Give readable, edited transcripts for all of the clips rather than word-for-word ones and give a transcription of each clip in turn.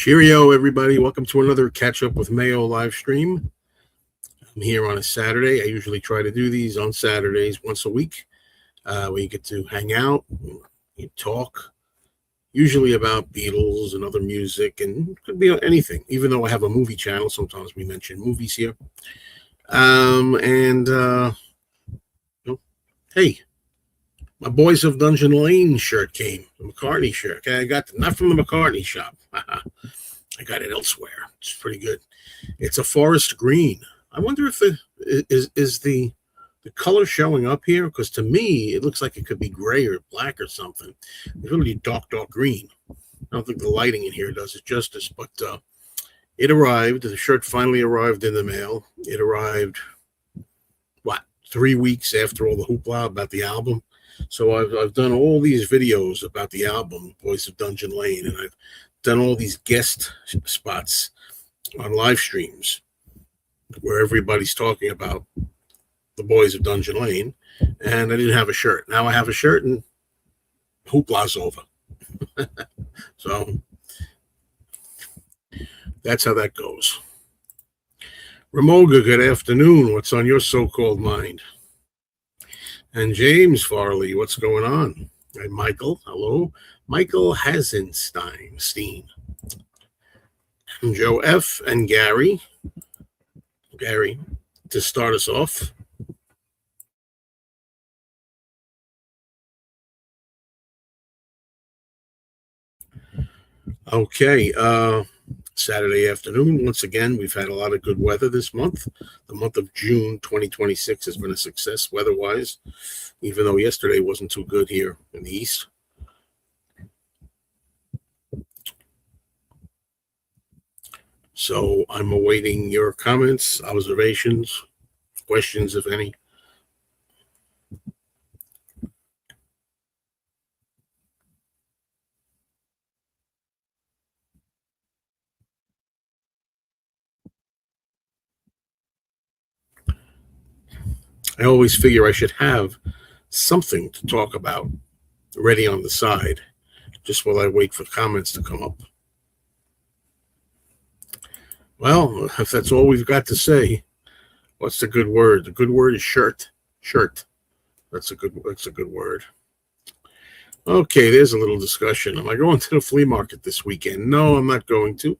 Cheerio, everybody. Welcome to another Catchup with Mayo live stream. I'm here on a Saturday. I usually try to do these on Saturdays once a week where you get to hang out, you talk, usually about Beatles and other music, and it could be anything. Even though I have a movie channel, sometimes we mention movies here. Hey, my Boys of Dungeon Lane shirt came, the McCartney shirt. Okay, I got not from the McCartney shop. I got it elsewhere. It's pretty good. It's a forest green. I wonder if it is the color showing up here, because to me it looks like it could be gray or black or something. It's really dark green. I don't think the lighting in here does it justice, but it arrived. The shirt finally arrived in the mail. It arrived 3 weeks after all the hoopla about the album. So I've done all these videos about the album, Boys of Dungeon Lane, and I've done all these guest spots on live streams where everybody's talking about the Boys of Dungeon Lane, and I didn't have a shirt. Now I have a shirt, and hoopla's over. So that's how that goes. Ramoga, good afternoon. What's on your so-called mind? And James Farley, what's going on? And Michael, hello. Michael Hazenstein. And Joe F. and Gary. Gary, to start us off. Okay, Saturday afternoon. Once again, we've had a lot of good weather this month. The month of June 2026 has been a success weather-wise, even though yesterday wasn't too good here in the east. So I'm awaiting your comments, observations, questions, if any. I always figure I should have something to talk about ready on the side, just while I wait for comments to come up. Well, if that's all we've got to say, what's the good word? The good word is shirt. Shirt. That's a good word. Okay, there's a little discussion. Am I going to the flea market this weekend? No, I'm not going to.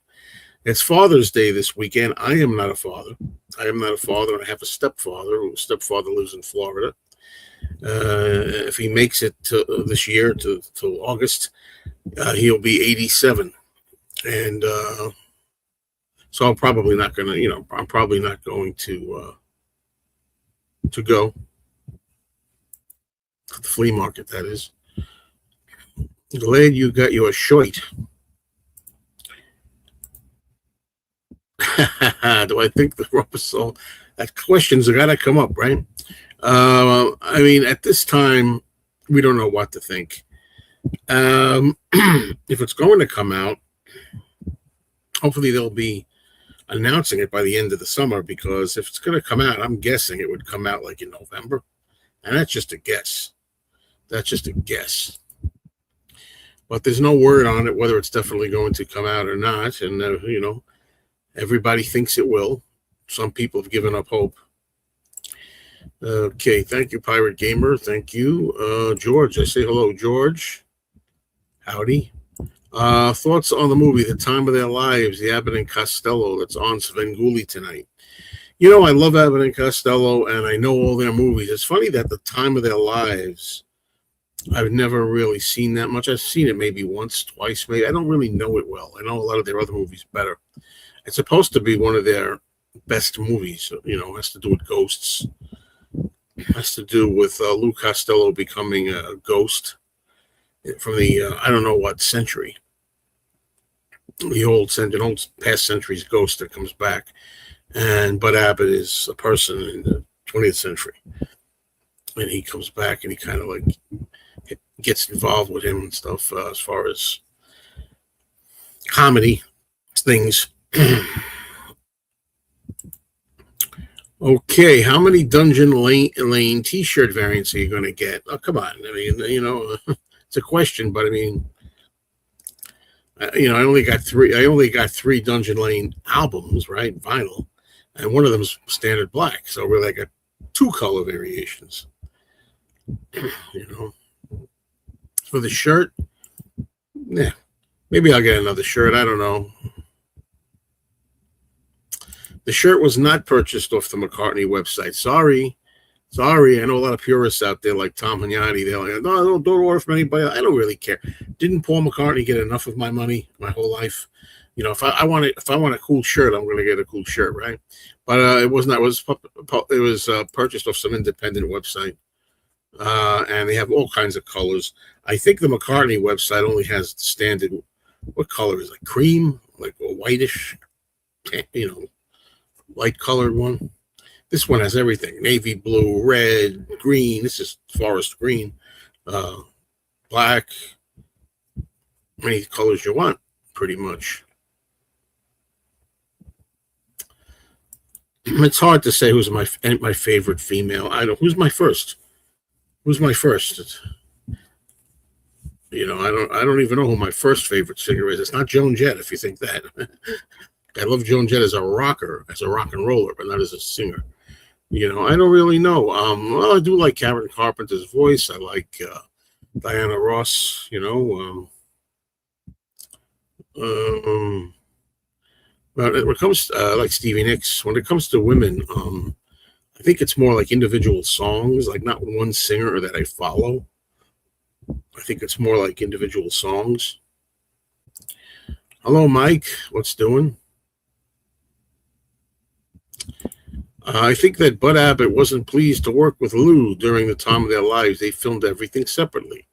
It's Father's Day this weekend. I am not a father. I have a stepfather. Whose stepfather lives in Florida. If he makes it to this year to August, he'll be 87, and so I'm probably not going to. I'm probably not going to go to the flea market. That is. Glad you got your shirt. Do I think the rubber sole? That questions are gotta come up, right? I mean, at this time, we don't know what to think. If it's going to come out, hopefully they'll be announcing it by the end of the summer, because if it's going to come out, I'm guessing it would come out like in November, and that's just a guess. But there's no word on it whether it's definitely going to come out or not, and everybody thinks it will. Some people have given up hope. Okay, thank you, Pirate Gamer. Thank you. George, I say hello, George. Howdy. Thoughts on the movie, The Time of Their Lives, the Abbott and Costello, that's on Svengoolie tonight. I love Abbott and Costello, and I know all their movies. It's funny that The Time of Their Lives, I've never really seen that much. I've seen it maybe once, twice, maybe. I don't really know it well. I know a lot of their other movies better. It's supposed to be one of their best movies. It has to do with ghosts. It has to do with Lou Costello becoming a ghost from the, I don't know what century. The old past century's ghost that comes back. And Bud Abbott is a person in the 20th century. And he comes back and he kind of like gets involved with him and stuff as far as comedy things. Okay, how many Dungeon Lane t-shirt variants are you going to get? Oh, come on. I mean, it's a question, but I mean, I only got three. I only got three Dungeon Lane albums, right, vinyl, and one of them is standard black. So really, I got two color variations. You know, for the shirt, yeah, maybe I'll get another shirt. I don't know. The shirt was not purchased off the McCartney website. Sorry. I know a lot of purists out there like Tom Hagnotti. They're like, no, don't order from anybody. I don't really care. Didn't Paul McCartney get enough of my money my whole life? You know, if I want a cool shirt, I'm going to get a cool shirt, right? But it was not. It was purchased off some independent website, and they have all kinds of colors. I think the McCartney website only has the standard. What color is it? Cream, like a whitish, light colored one. This one has everything: navy blue, red, green. This is forest green, black. Any colors you want, pretty much. It's hard to say who's my favorite female. Who's my first. Who's my first? I don't even know who my first favorite singer is. It's not Joan Jett, if you think that. I love Joan Jett as a rocker, as a rock and roller, but not as a singer. I don't really know. Well, I do like Karen Carpenter's voice. I like Diana Ross. But when it comes to, like Stevie Nicks, when it comes to women, I think it's more like individual songs, like not one singer that I follow. I think it's more like individual songs. Hello, Mike. What's doing? I think that Bud Abbott wasn't pleased to work with Lou during the time of their lives. They filmed everything separately.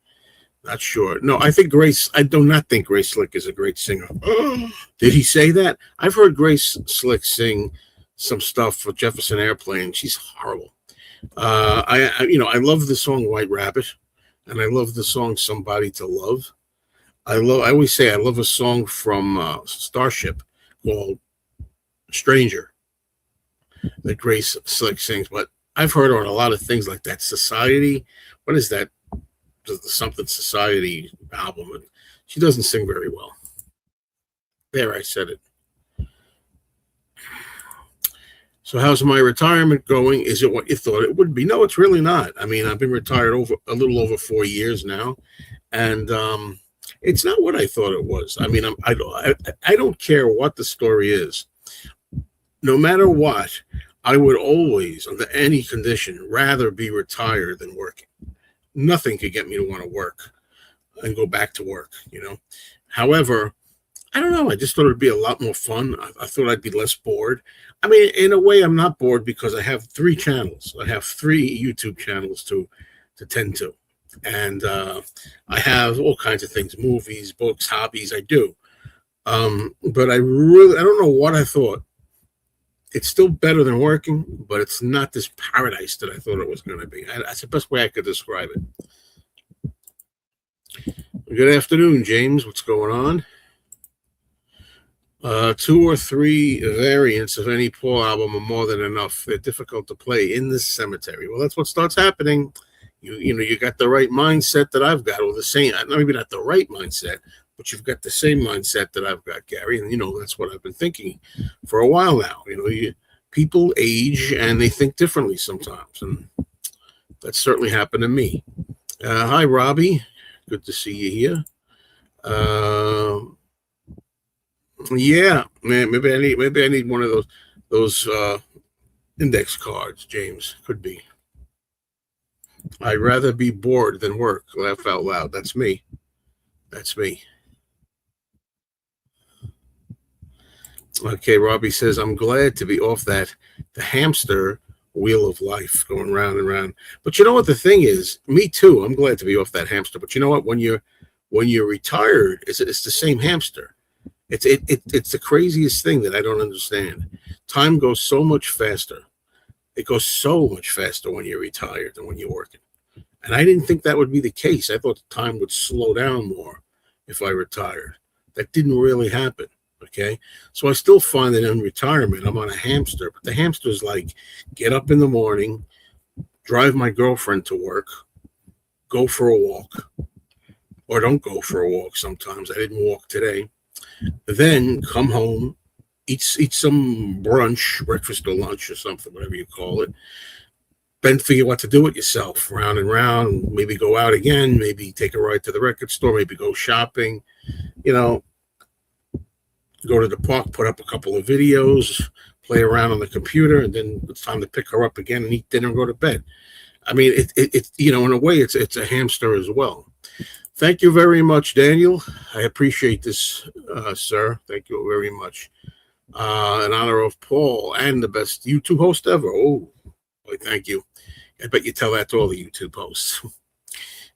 Not sure. No, I do not think Grace Slick is a great singer. Did he say that? I've heard Grace Slick sing some stuff for Jefferson Airplane. She's horrible. I love the song White Rabbit, and I love the song Somebody to Love. I always say I love a song from Starship called Stranger that Grace Slick sings, but I've heard her on a lot of things like that. Society, what is that? The Something Society album, and she doesn't sing very well. There, I said it. So how's my retirement going? Is it what you thought it would be? No, it's really not. I mean, I've been retired a little over 4 years now, and it's not what I thought it was. I mean, I don't care what the story is. No matter what, I would always, under any condition, rather be retired than working. Nothing could get me to want to work and go back to work, However, I don't know. I just thought it would be a lot more fun. I thought I'd be less bored. I mean, in a way, I'm not bored because I have 3 channels. I have 3 YouTube channels to tend to. And I have all kinds of things, movies, books, hobbies. I do. But I don't know what I thought. It's still better than working, but it's not this paradise that I thought it was going to be. That's the best way I could describe it. Good afternoon, James. What's going on? 2 or 3 variants of any Paul album are more than enough. They're difficult to play in this cemetery. Well, that's what starts happening. You got the right mindset that I've got, or the same, maybe not the right mindset, but you've got the same mindset that I've got, Gary. And, that's what I've been thinking for a while now. People age and they think differently sometimes. And that certainly happened to me. Hi, Robbie. Good to see you here. Yeah, man, maybe I need one of those index cards, James. Could be. I'd rather be bored than work. Laugh out loud. That's me. Okay, Robbie says, I'm glad to be off the hamster wheel of life going round and round. But you know what the thing is? Me too. I'm glad to be off that hamster. But you know what? When you're retired, it's the same hamster. It's the craziest thing that I don't understand. Time goes so much faster. It goes so much faster when you're retired than when you're working. And I didn't think that would be the case. I thought the time would slow down more if I retired. That didn't really happen. Okay. So I still find that in retirement, I'm on a hamster, but the hamster is like, get up in the morning, drive my girlfriend to work, go for a walk, or don't go for a walk sometimes. I didn't walk today. Then come home, eat some brunch, breakfast or lunch or something, whatever you call it. Then figure what to do with yourself, round and round. Maybe go out again. Maybe take a ride to the record store. Maybe go shopping. You know, go to the park, put up a couple of videos, play around on the computer, and then it's time to pick her up again and eat dinner and go to bed. I mean, it you know, in a way, it's a hamster as well. Thank you very much, Daniel. I appreciate this, sir. Thank you very much. In honor of Paul and the best YouTube host ever. Oh, boy, thank you. I bet you tell that to all the YouTube hosts.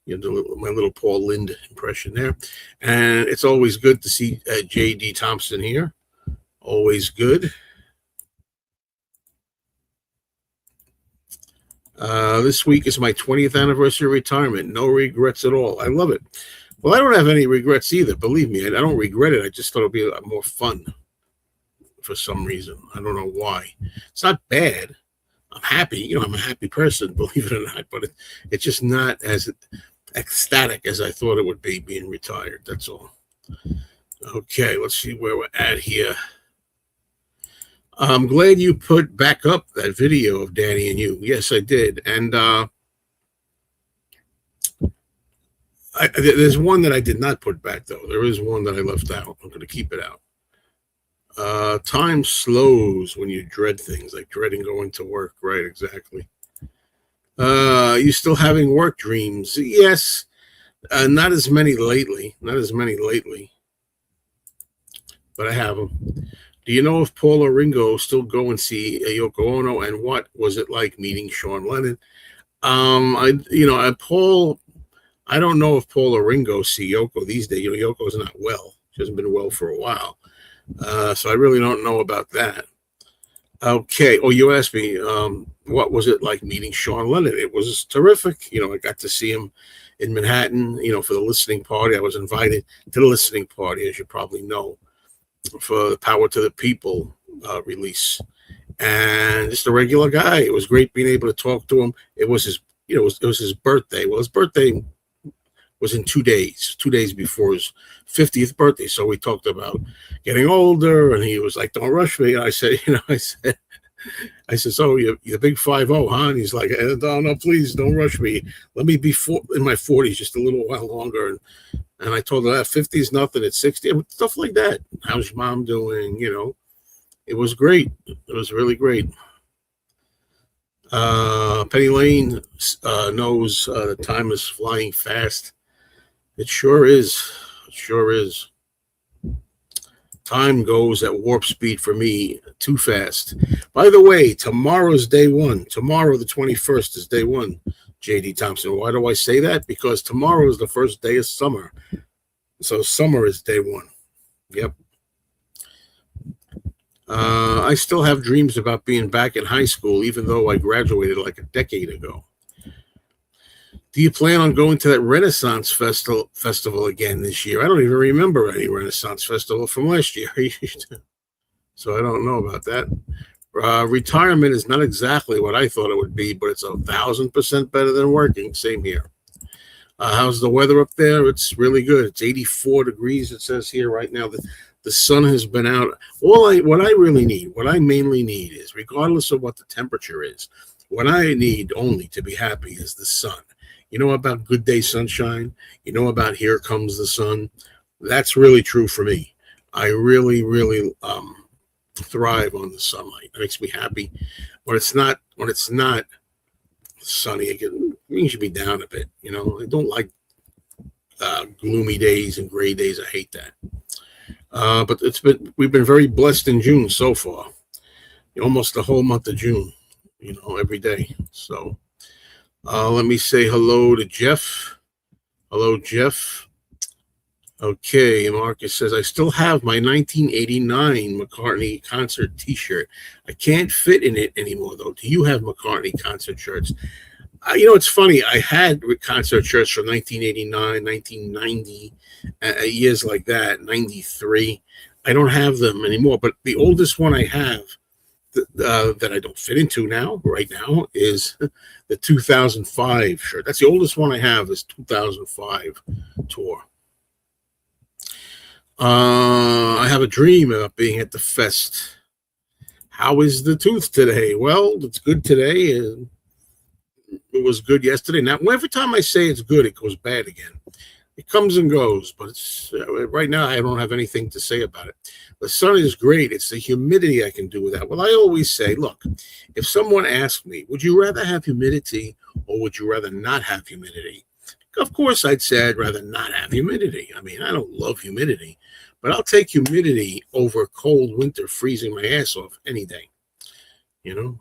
You know, my little Paul Lind impression there. And it's always good to see J.D. Thompson here. Always good. This week is my 20th anniversary of retirement. No regrets at all. I love it. Well, I don't have any regrets either. Believe me, I don't regret it. I just thought it would be a lot more fun for some reason. I don't know why. It's not bad. I'm happy. You know, I'm a happy person, believe it or not. But it's just not as ecstatic as I thought it would be being retired. That's all. Okay, let's see where we're at here. I'm glad you put back up that video of Danny and you. Yes, I did. And there's one that I did not put back, though. There is one that I left out. I'm going to keep it out. Time slows when you dread things, like dreading going to work. Right, exactly. You still having work dreams? Yes. Not as many lately. But I have them. Do you know if Paul or Ringo still go and see Yoko Ono, and what was it like meeting Sean Lennon? Paul, I don't know if Paul or Ringo see Yoko these days. You know, Yoko's not well. She hasn't been well for a while. So I really don't know about that. Okay. Oh, you asked me, what was it like meeting Sean Lennon? It was terrific. You know, I got to see him in Manhattan, you know, for the listening party. I was invited to the listening party, as you probably know, for the Power to the People release, and just a regular guy. It was great being able to talk to him. It was his, you know, it was his birthday. Well, his birthday was in 2 days before his 50th birthday. So we talked about getting older, and he was like, "Don't rush me." And I said, I said, "So you're the big 50, huh?" And he's like, "No, please don't rush me. Let me be in my 40s just a little while longer." And I told her that 50 is nothing. It's 60, stuff like that. How's your mom doing? You know, it was great. It was really great. Penny Lane knows the time is flying fast. It sure is. It sure is. Time goes at warp speed for me, too fast. By the way, tomorrow's day one. Tomorrow, the 21st, is day one. J.D. Thompson. Why do I say that? Because tomorrow is the first day of summer. So summer is day one. Yep. I still have dreams about being back in high school, even though I graduated like a decade ago. Do you plan on going to that Renaissance festival again this year? I don't even remember any Renaissance festival from last year. So I don't know about that. Retirement is not exactly what I thought it would be, but it's 1,000% better than working. Same here. How's the weather up there? It's really good. It's 84 degrees, it says here right now. The sun has been out. What I mainly need is, regardless of what the temperature is, what I need only to be happy is the sun. You know about good day sunshine? You know about here comes the sun? That's really true for me. I really, really thrive on the sunlight. It makes me happy. When it's not sunny, it means you be down a bit. You know, I don't like gloomy days and gray days. I hate that. But we've been very blessed in June so far. Almost the whole month of June, you know, every day. So let me say hello to Jeff. Hello, Jeff. Okay, Marcus says, I still have my 1989 McCartney concert t-shirt. I can't fit in it anymore, though. Do you have McCartney concert shirts? You know, it's funny. I had concert shirts from 1989, 1990, years like that, 93. I don't have them anymore. But the oldest one I have that I don't fit into right now, is the 2005 shirt. That's the oldest one I have, is 2005 tour. have a dream about being at the fest. How is the tooth today? Well, it's good today. It was good yesterday. Now, every time I say it's good, it goes bad again. It comes and goes, but it's right now I don't have anything to say about it. The sun is great. It's the humidity I can do with that. Well, I always say, look, if someone asks me, would you rather have humidity or would you rather not have humidity? Of course, I'd say I'd rather not have humidity. I mean, I don't love humidity, but I'll take humidity over cold winter freezing my ass off any day. You know?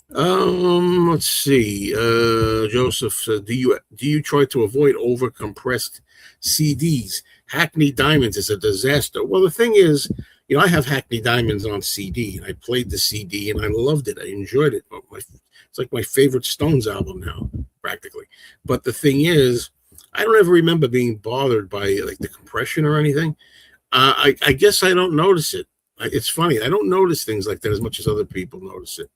Let's see. Joseph, do you try to avoid over compressed CDs? Hackney Diamonds is a disaster. Well, the thing is, I have Hackney Diamonds on CD, and I played the CD, and I loved it. I enjoyed it. It's like my favorite Stones album now, practically. But the thing is, I don't ever remember being bothered by like the compression or anything. I guess I don't notice it. It's funny. I don't notice things like that as much as other people notice it.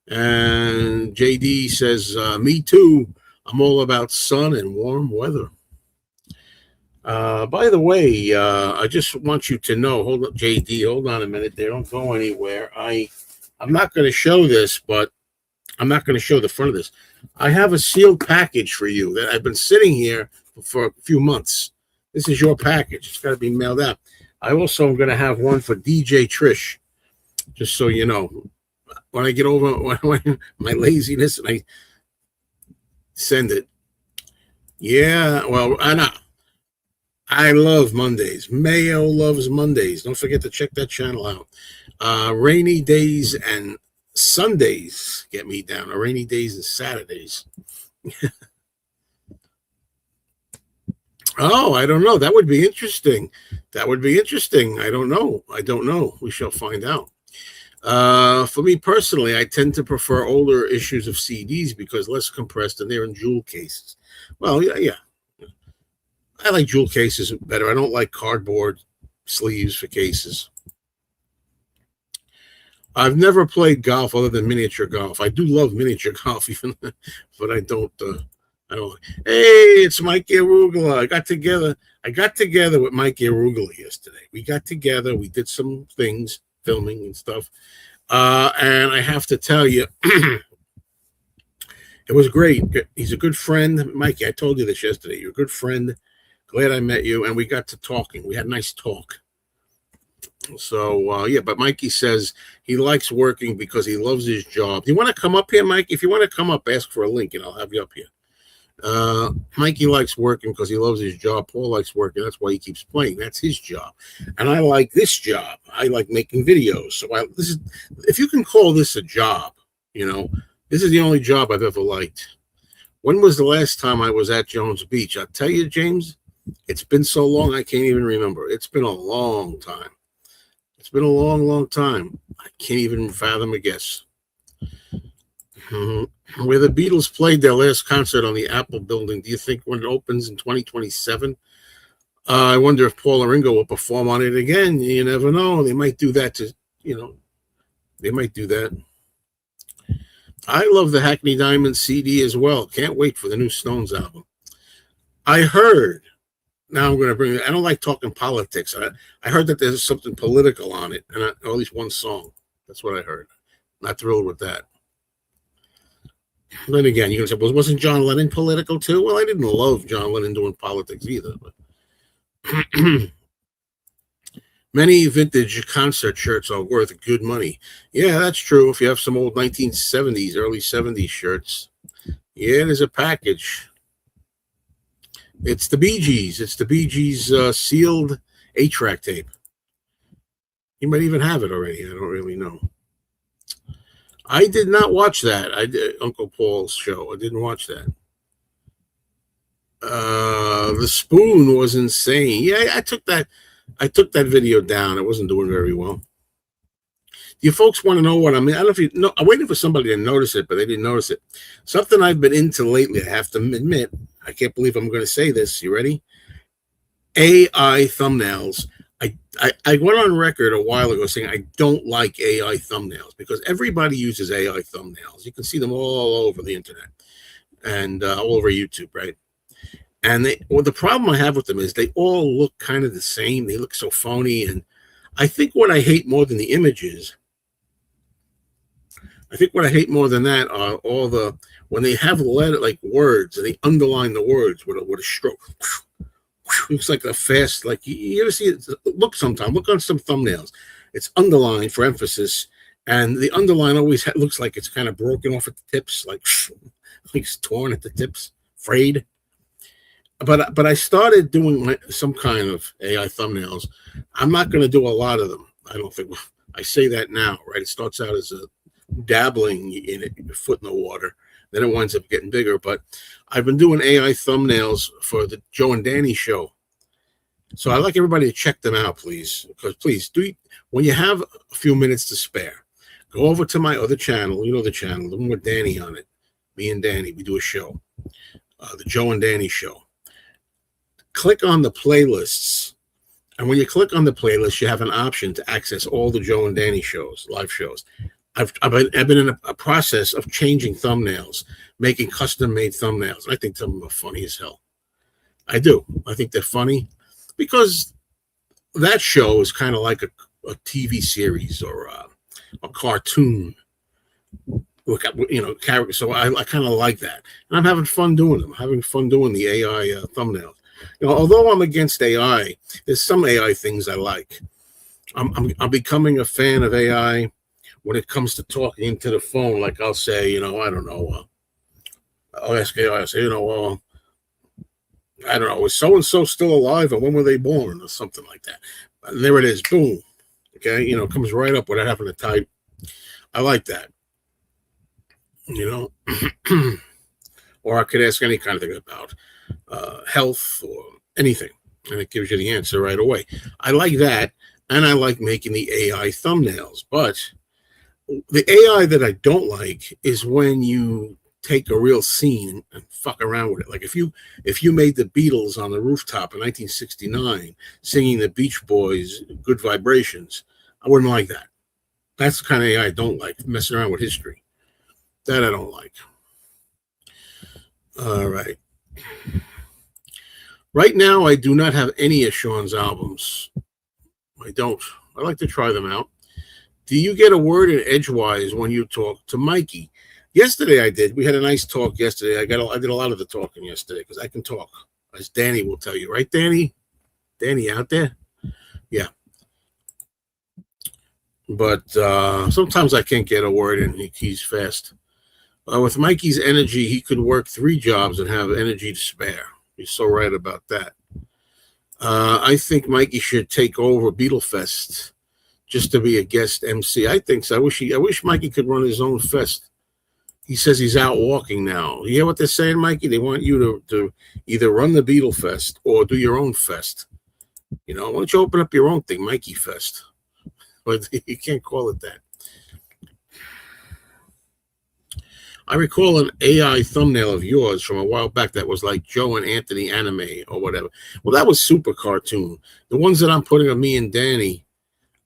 And JD says, me too. I'm all about sun and warm weather. By the way, I just want you to know, hold up, JD, hold on a minute there. Don't go anywhere. I'm not going to show this, but I'm not going to show the front of this. I have a sealed package for you that I've been sitting here for a few months. This is your package. It's got to be mailed out. I also am going to have one for DJ Trish, just so you know. When I get over my laziness and I send it. Yeah, well, I love Mondays. Mayo loves Mondays. Don't forget to check that channel out. Rainy days and Sundays get me down. Or rainy days and Saturdays. Oh, I don't know. That would be interesting. I don't know. We shall find out. For me personally, I tend to prefer older issues of CDs because less compressed and they're in jewel cases. Well, yeah. I like jewel cases better. I don't like cardboard sleeves for cases. I've never played golf other than miniature golf. I do love miniature golf, even, but I don't. Hey, it's Mike Arugula. I got together with Mike Arugula yesterday. We got together. We did some things, filming and stuff. And I have to tell you, it was great. He's a good friend. Mikey, I told you this yesterday. You're a good friend. Glad I met you. And we got to talking. We had a nice talk. So, yeah, but Mikey says he likes working because he loves his job. Do you want to come up here, Mike? If you want to come up, ask for a link and I'll have you up here. Mikey likes working because he loves his job. Paul likes working. That's why he keeps playing. That's his job. And I like this job. I like making videos. So if you can call this a job, this is the only job I've ever liked. When was the last time I was at Jones Beach? I'll tell you, James, it's been so long I can't even remember. It's been a long time. It's been a long, long time. I can't even fathom a guess. Where the Beatles played their last concert on the Apple building, do you think when it opens in 2027? I wonder if Paul or Ringo will perform on it again. You never know. They might do that they might do that. I love the Hackney Diamonds CD as well. Can't wait for the new Stones album. I heard, now I'm going to bring it, I don't like talking politics. I heard that there's something political on it, and or at least one song. That's what I heard. Not thrilled with that. Then again, you're going to say, well, wasn't John Lennon political too? Well, I didn't love John Lennon doing politics either. But many vintage concert shirts are worth good money. Yeah, that's true. If you have some old 1970s, early 70s shirts. Yeah, there's a package. It's the Bee Gees. It's the Bee Gees sealed 8-track tape. You might even have it already. I don't really know. I did not watch that. I did Uncle Paul's show. I didn't watch that. The spoon was insane. Yeah, I took that video down. It wasn't doing very well. You folks want to know what I mean? I don't know if you know. I'm waiting for somebody to notice it, but they didn't notice it. Something I've been into lately, I have to admit. I can't believe I'm going to say this. You ready? AI thumbnails. I went on record a while ago saying I don't like AI thumbnails because everybody uses AI thumbnails. You can see them all over the internet and all over YouTube, right? And the problem I have with them is they all look kind of the same. They look so phony. And I think what I hate more than the images, I think what I hate more than that are all when they have like words and they underline the words with a stroke. Looks like a fast, like you ever see it? Look on some thumbnails. It's underlined for emphasis. And the underline always looks like it's kind of broken off at the tips, like it's torn at the tips, frayed. But I started doing some kind of AI thumbnails. I'm not going to do a lot of them. I don't think. I say that now, right? It starts out as a dabbling in it, foot in the water. Then it winds up getting bigger. But I've been doing AI thumbnails for the Joe and Danny show. So I'd like everybody to check them out, please. Because please, when you have a few minutes to spare, go over to my other channel. You know the channel, the one with Danny on it. Me and Danny, we do a show, the Joe and Danny show. Click on the playlists. And when you click on the playlist, you have an option to access all the Joe and Danny shows, live shows. I've been in a process of changing thumbnails, making custom-made thumbnails. I think some of them are funny as hell. I do. I think they're funny because that show is kind of like a TV series or a cartoon, character. So I kind of like that, and I'm having fun doing them. I'm having fun doing the AI thumbnails. Although I'm against AI, there's some AI things I like. I'm becoming a fan of AI when it comes to talking into the phone. Like I'll say, I don't know. I'll ask AI. I'll say, I don't know. Is so and so still alive, and when were they born, or something like that? And there it is. Boom. Okay, it comes right up without having to type. I like that. Or I could ask any kind of thing about health or anything, and it gives you the answer right away. I like that, and I like making the AI thumbnails. But the AI that I don't like is when you take a real scene and fuck around with it. Like if you made the Beatles on the rooftop in 1969 singing the Beach Boys' Good Vibrations, I wouldn't like that. That's the kind of AI I don't like, messing around with history. That I don't like. All right. Right now, I do not have any of Sean's albums. I don't. I like to try them out. Do you get a word in edgewise when you talk to Mikey? Yesterday I did. We had a nice talk yesterday. I did a lot of the talking yesterday because I can talk, as Danny will tell you. Right, Danny? Danny out there? Yeah. But sometimes I can't get a word in. He's fast. With Mikey's energy, he could work 3 jobs and have energy to spare. You're so right about that. I think Mikey should take over Beatlefest just to be a guest MC. I think so. I wish Mikey could run his own fest. He says he's out walking now. You hear what they're saying, Mikey? They want you to either run the Beatlefest or do your own fest. Why don't you open up your own thing, Mikey Fest? But you can't call it that. I recall an AI thumbnail of yours from a while back that was like Joe and Anthony anime or whatever. Well, that was super cartoon. The ones that I'm putting of me and Danny,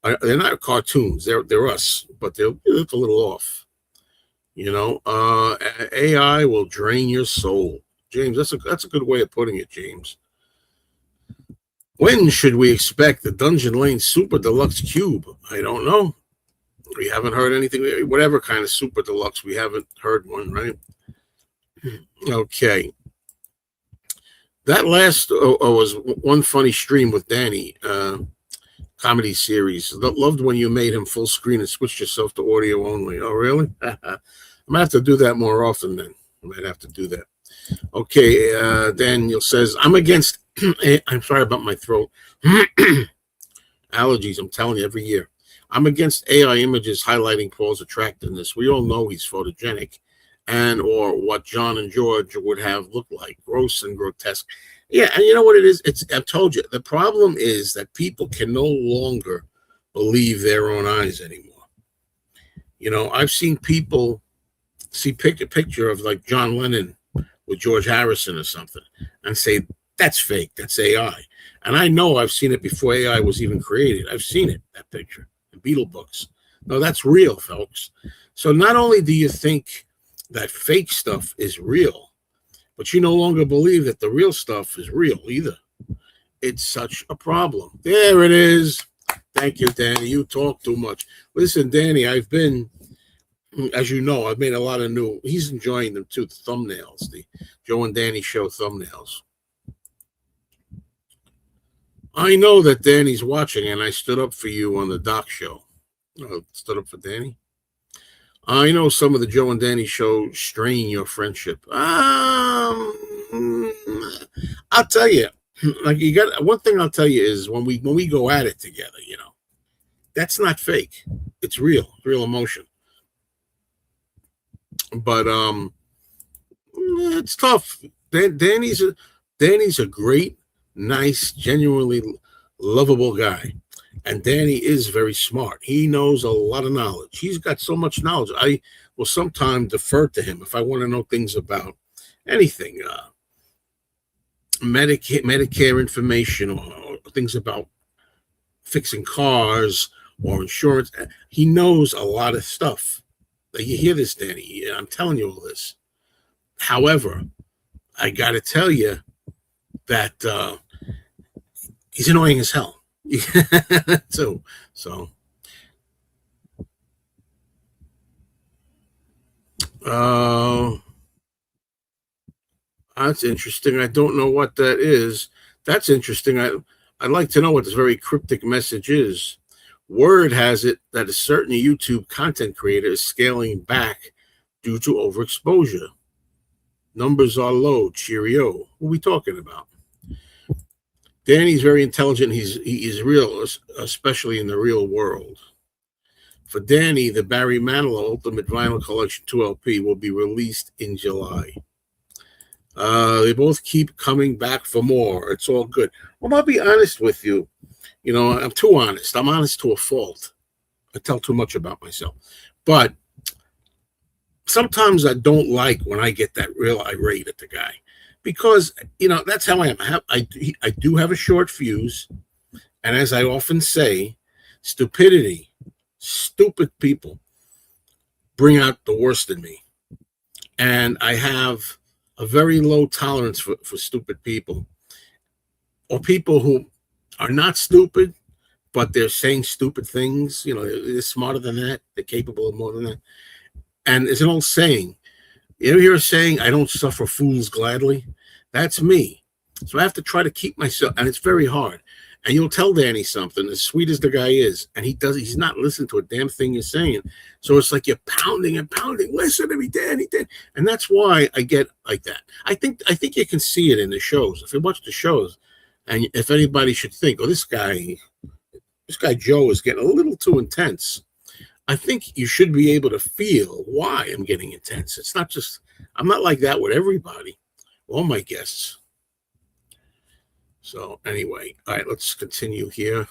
they're not cartoons. They're us, but they look a little off. AI will drain your soul. James, that's a good way of putting it, James. When should we expect the Dungeon Lane Super Deluxe Cube? I don't know. We haven't heard anything. Whatever kind of Super Deluxe, we haven't heard one, right? Okay. That last was one funny stream with Danny, comedy series. Loved when you made him full screen and switched yourself to audio only. Oh, really? I'm going to have to do that more often then. I might have to do that. Okay, Daniel says, I'm against, I'm sorry about my throat. Allergies, I'm telling you, every year. I'm against AI images highlighting Paul's attractiveness. We all know he's photogenic and or what John and George would have looked like, gross and grotesque. Yeah, and you know what it is? I've told you, the problem is that people can no longer believe their own eyes anymore. I've seen people pick a picture of like John Lennon with George Harrison or something and say, that's fake, that's AI. And I know I've seen it before AI was even created. I've seen it, that picture, the Beatle books. No, that's real, folks. So not only do you think that fake stuff is real, but she no longer believes that the real stuff is real either. It's such a problem. There it is. Thank you, Danny. You talk too much. Listen, Danny, I've been, as you know, I've made a lot of new. He's enjoying them too. The thumbnails, the Joe and Danny show thumbnails. I know that Danny's watching, and I stood up for you on the Doc show. Stood up for Danny. I know some of the Joe and Danny show strain your friendship. I'll tell you, like you got one thing. I'll tell you is when we go at it together, that's not fake. It's real emotion. But it's tough. Danny's a great, nice, genuinely lovable guy. And Danny is very smart. He knows a lot of knowledge. He's got so much knowledge. I will sometimes defer to him if I want to know things about anything, Medicare information, or things about fixing cars or insurance. He knows a lot of stuff. You hear this, Danny? I'm telling you all this. However, I got to tell you that he's annoying as hell. So that's interesting. I don't know what that is. That's interesting. I'd like to know what this very cryptic message is. Word has it that a certain YouTube content creator is scaling back due to overexposure. Numbers are low. Cheerio. What are we talking about? Danny's very intelligent. He is real, especially in the real world. For Danny, the Barry Manilow Ultimate Vinyl Collection 2LP will be released in July. They both keep coming back for more. It's all good. Well, I'll be honest with you. I'm too honest. I'm honest to a fault. I tell too much about myself. But sometimes I don't like when I get that real irate at the guy. Because, that's how I am. I do have a short fuse. And as I often say, stupid people bring out the worst in me. And I have a very low tolerance for stupid people. Or people who are not stupid, but they're saying stupid things. They're smarter than that. They're capable of more than that. And there's an old saying. You ever hear a saying, I don't suffer fools gladly? That's me. So I have to try to keep myself, and it's very hard. And you'll tell Danny something, as sweet as the guy is, and he's not listening to a damn thing you're saying. So it's like you're pounding and pounding. Listen to me, Danny. And that's why I get like that. I think you can see it in the shows. If you watch the shows, and if anybody should think, this guy Joe is getting a little too intense, I think you should be able to feel why I'm getting intense. It's not just, I'm not like that with everybody, all my guests. So anyway, all right, let's continue here.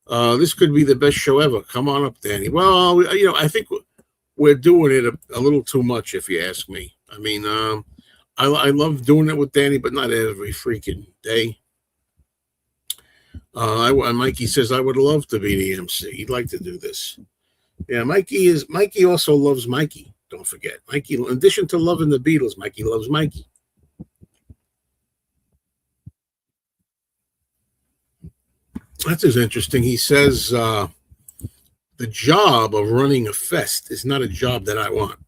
This could be the best show ever. Come on up, Danny. Well, I think we're doing it a little too much, if you ask me. I mean, I love doing it with Danny, but not every freaking day. Mikey says, I would love to be the MC. He'd like to do this. Yeah, Mikey also loves Mikey. Don't forget. Mikey, in addition to loving the Beatles, Mikey loves Mikey. That's as interesting. He says, the job of running a fest is not a job that I want.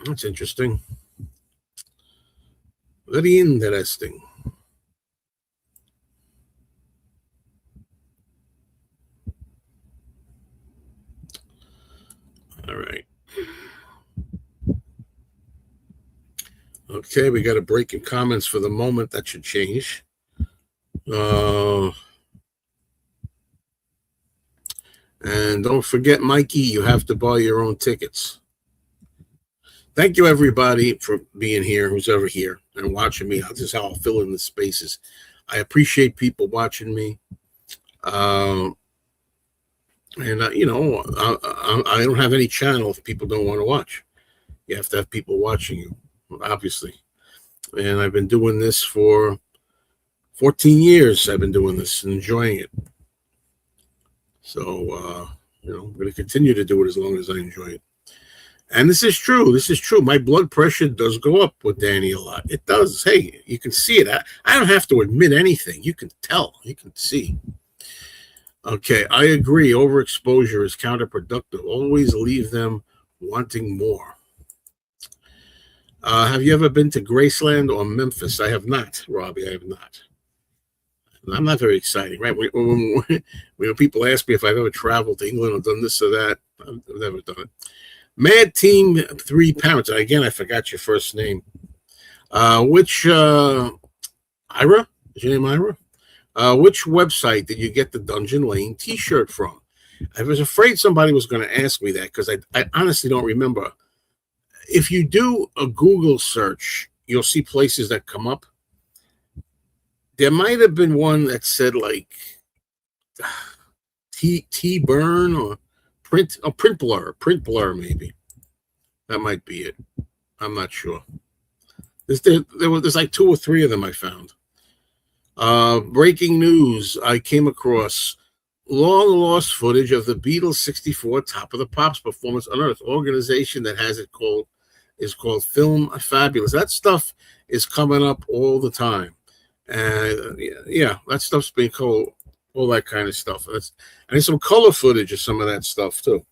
That's interesting. Very interesting. All right. Okay, we got a break in comments for the moment. That should change. And don't forget, Mikey, you have to buy your own tickets. Thank you, everybody, for being here, who's ever here, and watching me. This is how I'll fill in the spaces. I appreciate people watching me. I don't have any channel if people don't want to watch. You have to have people watching you, obviously. And I've been doing this for 14 years. I've been doing this and enjoying it. So, I'm going to continue to do it as long as I enjoy it. And this is true. This is true. My blood pressure does go up with Danny a lot. It does. Hey, you can see it. I don't have to admit anything. You can tell. You can see. Okay, I agree. Overexposure is counterproductive. Always leave them wanting more. Have you ever been to Graceland or Memphis? I have not, Robbie. I have not. I'm not very exciting, right? When people ask me if I've ever traveled to England or done this or that, I've never done it. Mad Team 3 Parents. Again, I forgot your first name. Which Ira? Is your name Ira? Which website did you get the Dungeon Lane T-shirt from? I was afraid somebody was going to ask me that because I honestly don't remember. If you do a Google search, you'll see places that come up. There might have been one that said like T Burn or Print Blur maybe. That might be it. I'm not sure. There's like 2 or 3 of them I found. Breaking news. I came across long lost footage of the Beatles 64 Top of the Pops performance unearthed. Organization that has it is called Film Fabulous. That stuff is coming up all the time. And yeah, that stuff's being called all that kind of stuff. And there's some color footage of some of that stuff too.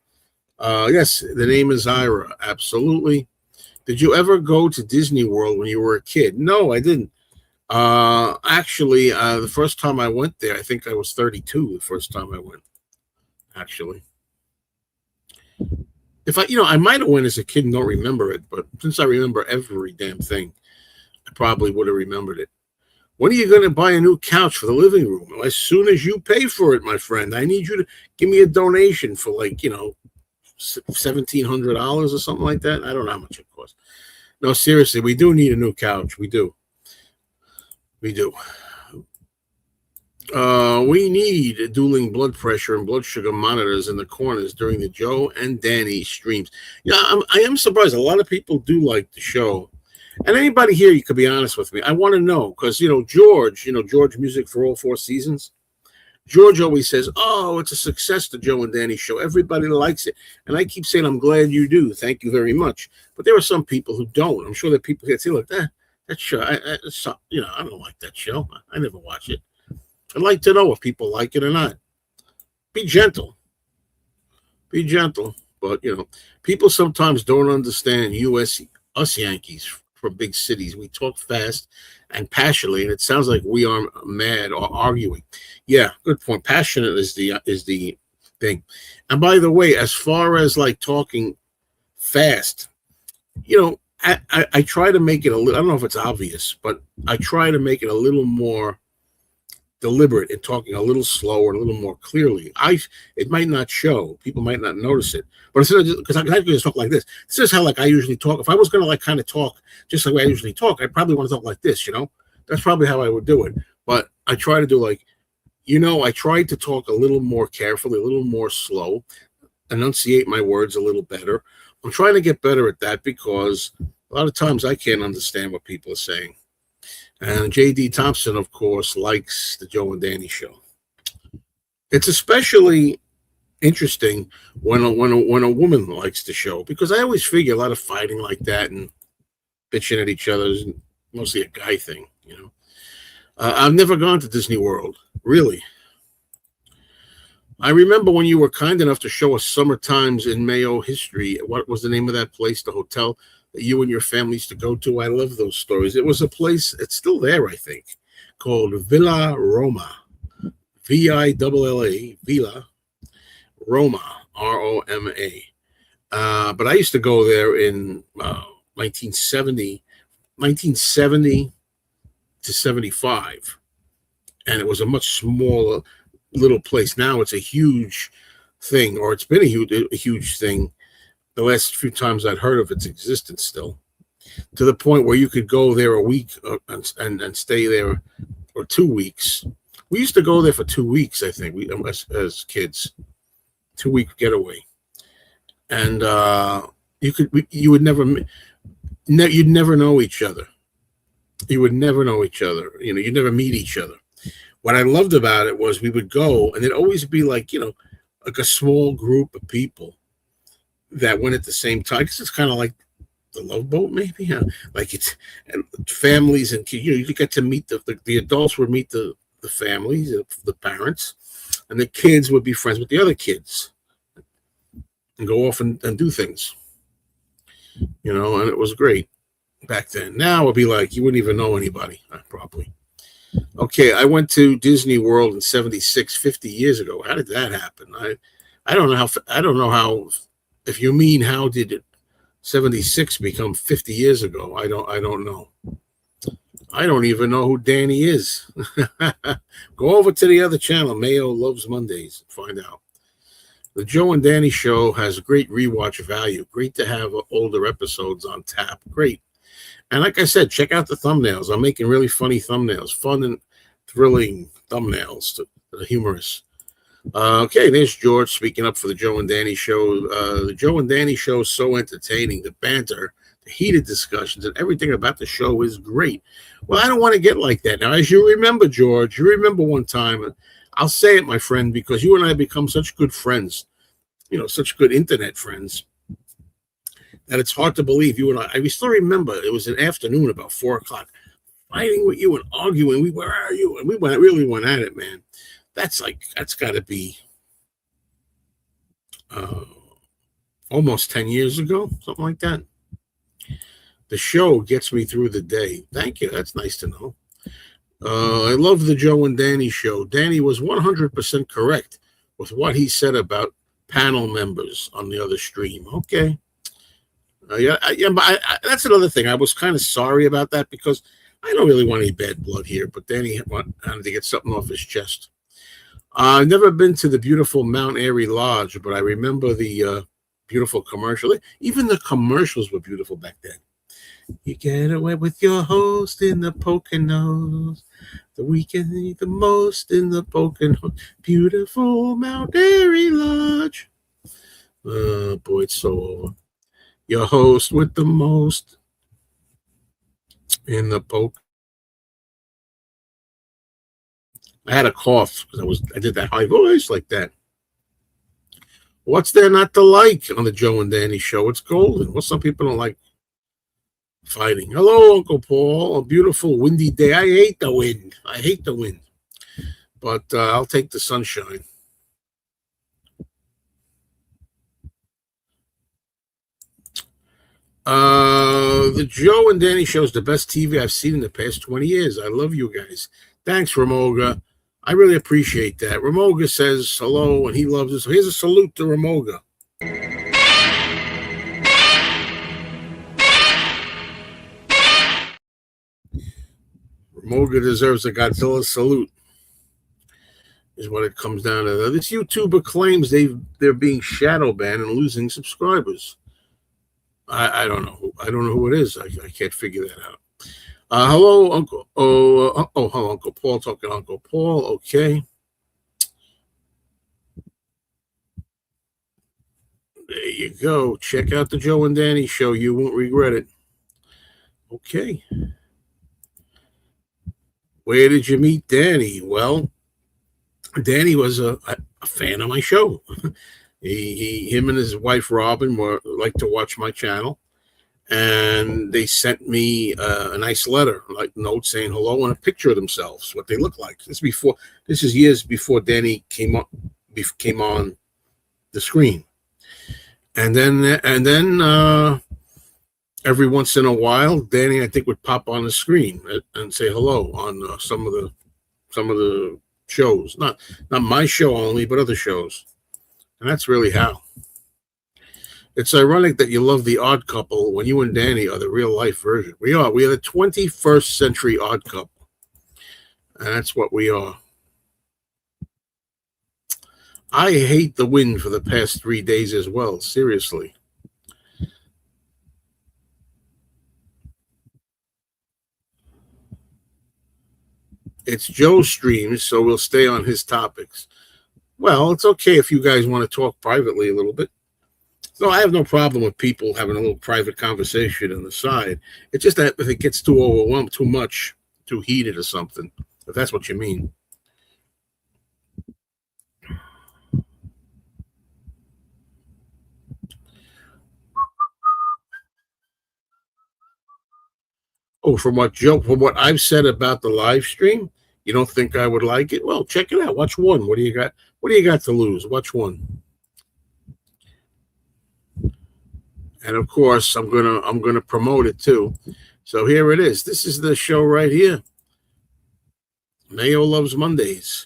Yes, the name is Ira. Absolutely. Did you ever go to Disney World when you were a kid? No, I didn't. Actually, the first time I went there, I think I was 32 the first time I went, actually. If I might have went as a kid and don't remember it, but since I remember every damn thing, I probably would have remembered it. When are you going to buy a new couch for the living room? As soon as you pay for it, my friend. I need you to give me a donation for $1,700 or something like that. I don't know how much it costs. No, seriously, we do need a new couch. We do. We do. We need dueling blood pressure and blood sugar monitors in the corners during the Joe and Danny streams. Yeah, I am surprised. A lot of people do like the show. And anybody here, you could be honest with me. I want to know because, George Music for All 4 Seasons. George always says, oh, it's a success, the Joe and Danny show. Everybody likes it. And I keep saying, I'm glad you do. Thank you very much. But there are some people who don't. I'm sure that people here say, look, that show, I don't like that show. I never watch it. I'd like to know if people like it or not. Be gentle. Be gentle. But, people sometimes don't understand us Yankees from big cities. We talk fast and passionately, and it sounds like we are mad or arguing. Yeah, good point. Passionate is the thing. And by the way, as far as like talking fast, I try to make it a little, I don't know if it's obvious, but I try to make it a little more deliberate and talking a little slower and a little more clearly. It might not show. People might not notice it. But instead of because I can just talk like this. This is how I usually talk. If I was gonna kind of talk just like I usually talk, I'd probably want to talk like this, That's probably how I would do it. But I try to do I try to talk a little more carefully, a little more slow, enunciate my words a little better. I'm trying to get better at that because a lot of times I can't understand what people are saying. And J.D. Thompson, of course, likes the Joe and Danny show. It's especially interesting when a woman likes the show because I always figure a lot of fighting like that and bitching at each other is mostly a guy thing, I've never gone to Disney World, really. I remember when you were kind enough to show us Summer Times in Mayo history. What was the name of that place, the hotel that you and your family used to go to? I love those stories. It was a place, it's still there, I think, called Villa Roma. Villa, Villa Roma, Roma. But I used to go there in 1970 to 75. And it was a much smaller little place. Now it's a huge thing, or it's been a huge thing the last few times I'd heard of its existence still, to the point where you could go there a week and stay there or 2 weeks. We used to go there for 2 weeks, I think, as kids, 2-week getaway. And you'd never know each other. You would never know each other. You'd never meet each other. What I loved about it was we would go, and it'd always be like a small group of people that went at the same time. Because it's kind of like the Love Boat, maybe. Like it's and families and you get to meet the adults would meet the families, the parents, and the kids would be friends with the other kids and go off and do things, and it was great back then. Now it'd be like you wouldn't even know anybody, probably. Okay, I went to Disney World in 76, 50 years ago. How did that happen? I don't know how, if you mean how did it 76 become 50 years ago? I don't know. I don't even know who Danny is. Go over to the other channel, Mayo Loves Mondays, and find out. The Joe and Danny show has great rewatch value. Great to have older episodes on tap. Great. And like I said, check out the thumbnails. I'm making really funny thumbnails, fun and thrilling thumbnails to the humorous. Okay, there's George speaking up for the Joe and Danny show. The Joe and Danny show is so entertaining. The banter, the heated discussions, and everything about the show is great. Well, I don't want to get like that. Now, as you remember, George, you remember one time, I'll say it, my friend, because you and I have become such good friends, such good internet friends, that it's hard to believe you and I still remember it was an afternoon about 4:00, fighting with you and arguing. Where are you? And we really went at it, man. That's got to be almost 10 years ago, something like that. The show gets me through the day. Thank you. That's nice to know. I love the Joe and Danny show. Danny was 100% correct with what he said about panel members on the other stream. Okay. But that's another thing. I was kind of sorry about that because I don't really want any bad blood here, but Danny wanted to get something off his chest. I've never been to the beautiful Mount Airy Lodge, but I remember the beautiful commercial. Even the commercials were beautiful back then. You get away with your host in the Poconos. The weekend eat the most in the Poconos. Beautiful Mount Airy Lodge. Oh, boy, it's so over. Your host with the most in the Poconos. I had a cough because I did that high voice like that. What's there not to like on the Joe and Danny show? It's golden. What some people don't like? Fighting. Hello, Uncle Paul. A beautiful windy day. I hate the wind. But I'll take the sunshine. The Joe and Danny show is the best TV I've seen in the past 20 years. I love you guys. Thanks, Ramoga. I really appreciate that. Ramoga says hello, and he loves us. So here's a salute to Ramoga. Ramoga deserves a Godzilla salute, is what it comes down to. This YouTuber claims they're being shadow banned and losing subscribers. I don't know. I don't know who it is. I can't figure that out. Hello, Uncle. Hello, Uncle Paul. Talking to Uncle Paul. Okay. There you go. Check out the Joe and Danny show. You won't regret it. Okay. Where did you meet Danny? Well, Danny was a fan of my show. Him and his wife Robin like to watch my channel, and they sent me a nice letter, like note saying hello and a picture of themselves, what they look like. This is years before Danny came on the screen, and then every once in a while, Danny I think would pop on the screen and say hello on some of the shows, not my show only, but other shows. And that's really how. It's ironic that you love The Odd Couple when you and Danny are the real life version. We are the 21st century odd couple. And that's what we are. I hate the wind for the past 3 days as well. Seriously. It's Joe's streams, so we'll stay on his topics. Well, it's okay if you guys want to talk privately a little bit. So I have no problem with people having a little private conversation on the side. It's just that if it gets too overwhelmed, too much, too heated or something, if that's what you mean. Oh, from what I've said about the live stream, you don't think I would like it? Well, check it out. Watch one. What do you got? What do you got to lose? Watch one. And of course, I'm gonna promote it too. So here it is. This is the show right here. Mayo Loves Mondays.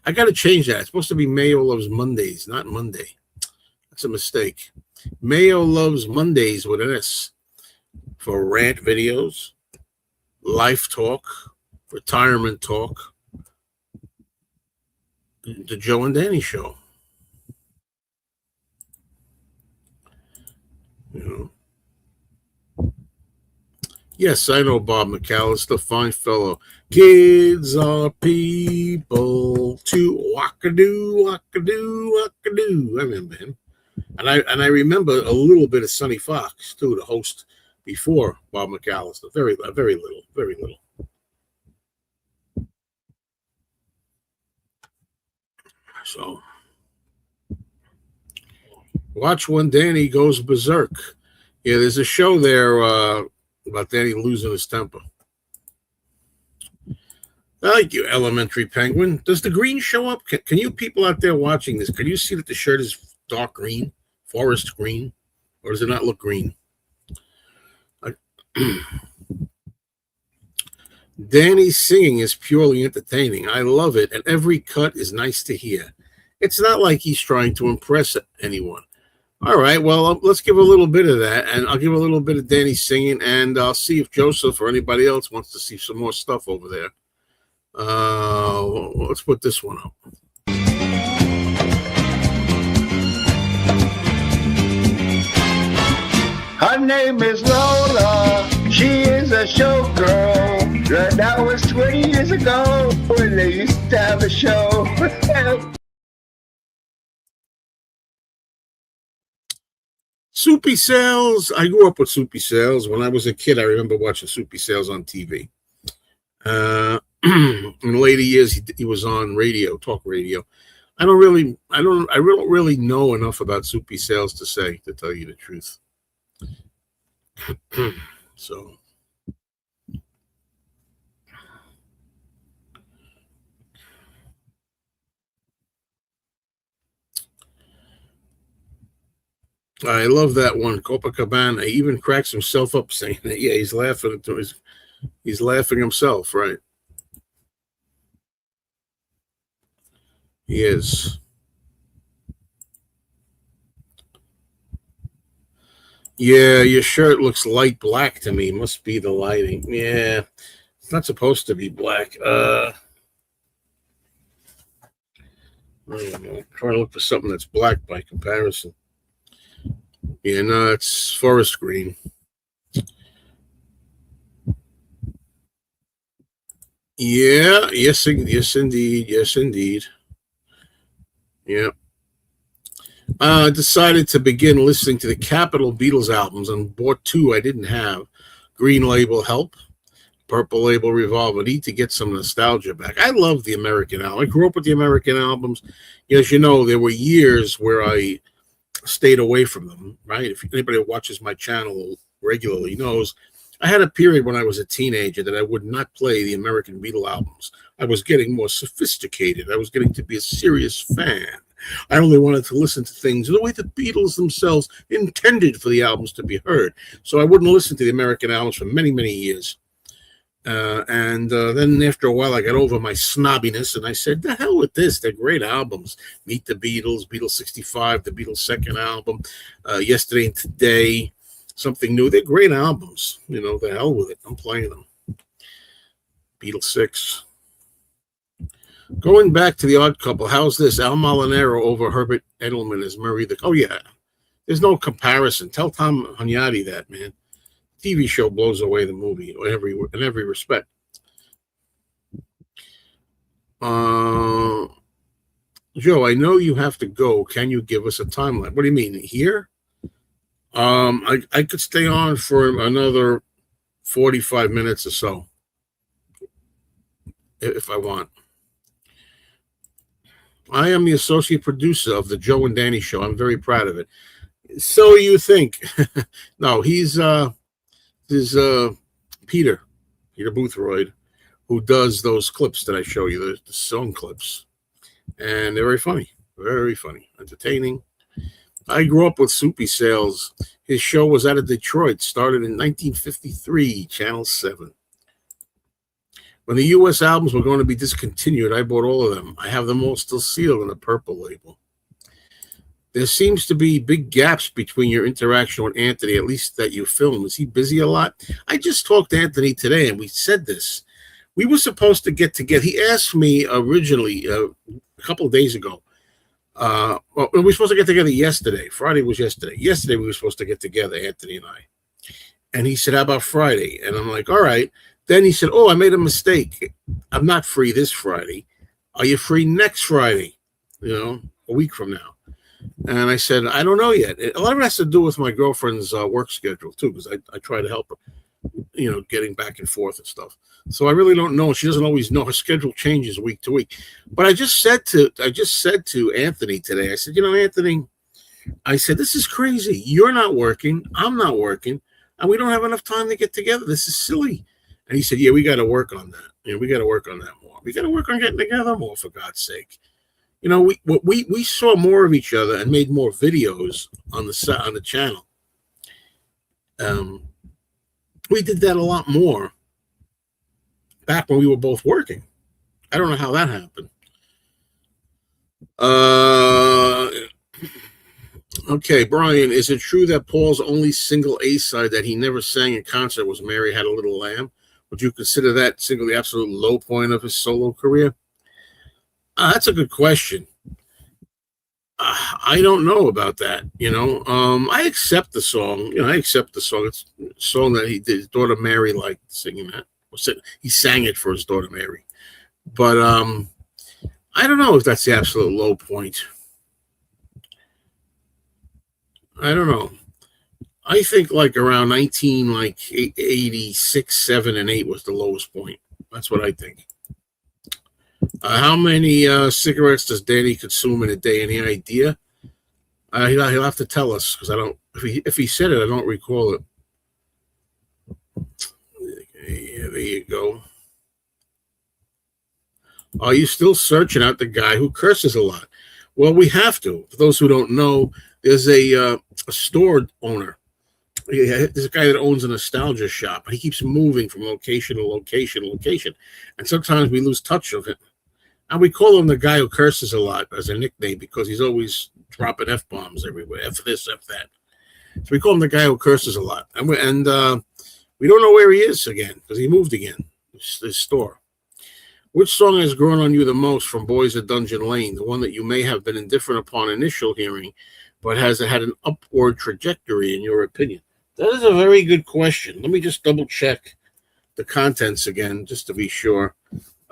I got to change that. It's supposed to be Mayo Loves Mondays, not Monday. That's a mistake. Mayo Loves Mondays with an S for rant videos, life talk, retirement talk, the Joe and Danny Show. You know. Yes, I know Bob McAllister, fine fellow. Kids are people to wackadoo, wackadoo, wackadoo. I remember him. And I remember a little bit of Sonny Fox, too, the host before Bob McAllister. Very little. So, watch when Danny goes berserk. Yeah, there's a show there about Danny losing his temper. Thank you, Elementary Penguin. Does the green show up? Can you people out there watching this, can you see that the shirt is dark green, forest green, or does it not look green? Danny's singing is purely entertaining. I love it, and every cut is nice to hear. It's not like he's trying to impress anyone. All right, well, let's give a little bit of that, and I'll give a little bit of Danny singing, and I'll see if Joseph or anybody else wants to see some more stuff over there. Let's put this one up. Her name is Lola. She is a showgirl. That was 20 years ago when they used to have a show. Soupy Sales. I grew up with Soupy Sales. When I was a kid, I remember watching Soupy Sales on TV. In later years, he was on radio, talk radio. I don't really know enough about Soupy Sales to tell you the truth. So. I love that one, Copacabana. He even cracks himself up saying that. Yeah, he's laughing he's laughing himself, right? He is. Yeah, your shirt looks light black to me. Must be the lighting. Yeah, it's not supposed to be black. I don't know. I'm trying to look for something that's black by comparison. Yeah, no, it's forest green. Yeah, yes, indeed. Yeah. I decided to begin listening to the Capitol Beatles albums and bought two I didn't have. Green Label Help, Purple Label Revolve. I need to get some nostalgia back. I love the American album. I grew up with the American albums. As you know, there were years where I stayed away from them, right? If anybody who watches my channel regularly knows, I had a period when I was a teenager that I would not play the American Beatle albums. I was getting more sophisticated. I was getting to be a serious fan. I only wanted to listen to things the way the Beatles themselves intended for the albums to be heard. So I wouldn't listen to the American albums for many, many years. And then after a while, I got over my snobbiness and I said, the hell with this. They're great albums. Meet the Beatles, Beatles 65, the Beatles' second album, Yesterday and Today, something new. They're great albums. The hell with it. I'm playing them. Beatles 6. Going back to The Odd Couple, how's this? Al Molinaro over Herbert Edelman as Murray the... Oh, yeah. There's no comparison. Tell Tom Hunyadi that, man. TV show blows away the movie in every respect. Joe, I know you have to go. Can you give us a timeline? What do you mean, here? I could stay on for another 45 minutes or so if I want. I am the associate producer of the Joe and Danny Show. I'm very proud of it. So you think? No, he's Peter. Peter Boothroyd, who does those clips that I show you, the song clips. And they're very funny, entertaining. I grew up with Soupy Sales. His show was out of Detroit, started in 1953, Channel 7. When the U.S. albums were going to be discontinued, I bought all of them. I have them all still sealed in a purple label. There seems to be big gaps between your interaction with Anthony, at least that you film. Is he busy a lot? I just talked to Anthony today, and we said this. We were supposed to get together. He asked me originally a couple of days ago. Well, we were supposed to get together yesterday. Friday was yesterday. Yesterday we were supposed to get together, Anthony and I. And he said, how about Friday? And I'm like, all right. Then he said, oh, I made a mistake. I'm not free this Friday. Are you free next Friday? A week from now. And I said, I don't know yet. A lot of it has to do with my girlfriend's work schedule, too, because I try to help her, getting back and forth and stuff. So I really don't know. She doesn't always know. Her schedule changes week to week. But I just said to Anthony today, I said, Anthony, I said, this is crazy. You're not working. I'm not working. And we don't have enough time to get together. This is silly. And he said, yeah, we got to work on that. We got to work on that more. We got to work on getting together more, for God's sake. We saw more of each other and made more videos on the channel. We did that a lot more back when we were both working. I don't know how that happened. Okay, Brian, is it true that Paul's only single A-side that he never sang in concert was Mary Had a Little Lamb? Would you consider that single the absolute low point of his solo career? That's a good question. I don't know about that. I accept the song. I accept the song. It's a song that his daughter Mary liked singing that. He sang it for his daughter Mary. But I don't know if that's the absolute low point. I don't know. I think like around 86, 7, and 8 was the lowest point. That's what I think. How many cigarettes does Danny consume in a day? Any idea? He'll have to tell us because I don't. If he said it, I don't recall it. Yeah, there you go. Are you still searching out the guy who curses a lot? Well, we have to. For those who don't know, there's a store owner. There's a guy that owns a nostalgia shop. He keeps moving from location to location to location. And sometimes we lose touch of it. And we call him the guy who curses a lot as a nickname because he's always dropping F-bombs everywhere. F this, F that. So we call him the guy who curses a lot. And we don't know where he is again because he moved again, his store. Which song has grown on you the most from Boys at Dungeon Lane? The one that you may have been indifferent upon initial hearing, but has it had an upward trajectory in your opinion? That is a very good question. Let me just double check the contents again, just to be sure.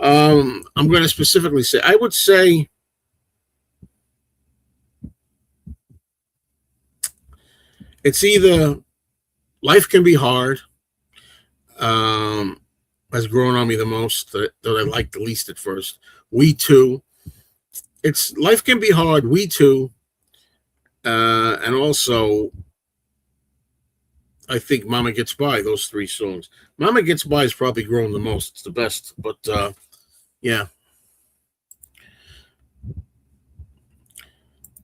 I'm going to specifically say, I would say it's either Life Can Be Hard, has grown on me the most, that I liked the least at first. We Too. It's Life Can Be Hard, We Too, and also I think Mama Gets By, those three songs. Mama Gets By has probably grown the most. It's the best, but yeah.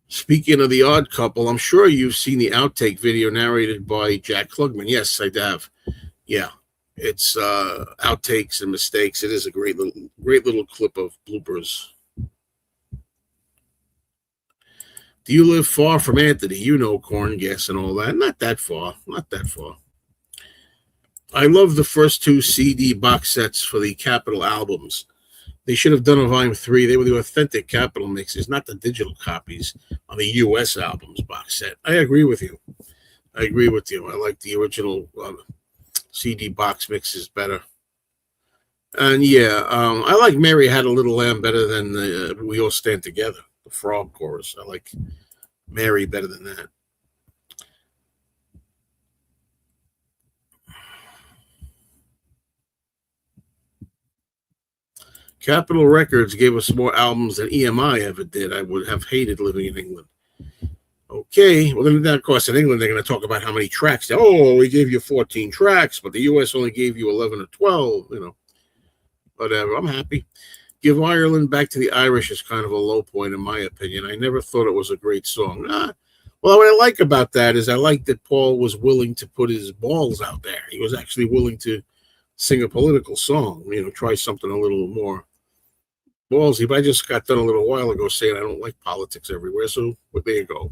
Speaking of The Odd Couple, I'm sure you've seen the outtake video narrated by Jack Klugman. Yes, I have. Yeah, it's outtakes and mistakes. It is a great little clip of bloopers. Do you live far from Anthony? Corn Gas and all that. Not that far. I love the first two CD box sets for the Capitol albums. They should have done a volume 3. They were the authentic Capitol mixes, not the digital copies on the U.S. albums box set. I agree with you. I like the original CD box mixes better. And yeah, I like Mary Had a Little Lamb better than We All Stand Together, the frog chorus. I like Mary better than that. Capitol Records gave us more albums than EMI ever did. I would have hated living in England. Okay, well then of course in England they're going to talk about how many tracks. Oh, we gave you 14 tracks, but the US only gave you 11 or 12. Whatever. I'm happy. Give Ireland Back to the Irish is kind of a low point in my opinion. I never thought it was a great song. Well, what I like about that is I like that Paul was willing to put his balls out there. He was actually willing to sing a political song, try something a little more ballsy. But I just got done a little while ago saying I don't like politics everywhere. So there you go.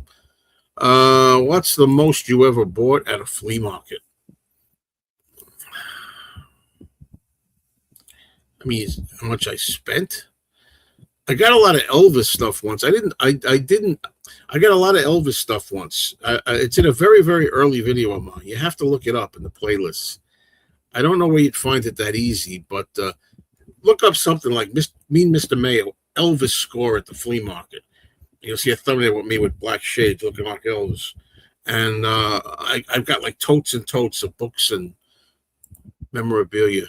What's the most you ever bought at a flea market? I mean, how much I spent? I got a lot of Elvis stuff once. I got a lot of Elvis stuff once. It's in a very, very early video of mine. You have to look it up in the playlists. I don't know where you'd find it that easy, but look up something like Mean Mr. Mayo, Elvis score at the flea market. You'll see a thumbnail with me with black shades looking like Elvis. And I've got like totes and totes of books and memorabilia.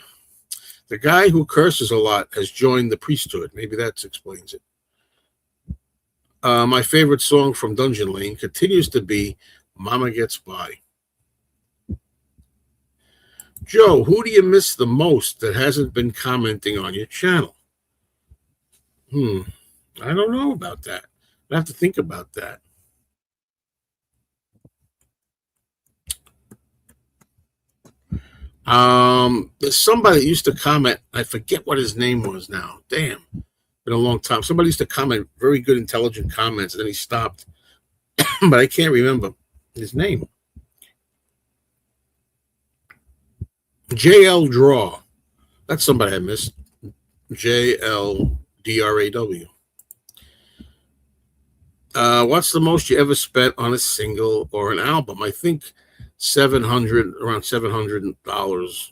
The guy who curses a lot has joined the priesthood. Maybe that explains it. My favorite song from Dungeon Lane continues to be Mama Gets By. Joe, who do you miss the most that hasn't been commenting on your channel? I don't know about that. I have to think about that. There's somebody that used to comment. I forget what his name was now. Damn, been a long time. Somebody used to comment very good, intelligent comments, and then he stopped. But I can't remember his name. JL Draw. That's somebody I missed. JLDRAW. What's the most you ever spent on a single or an album? I think around $700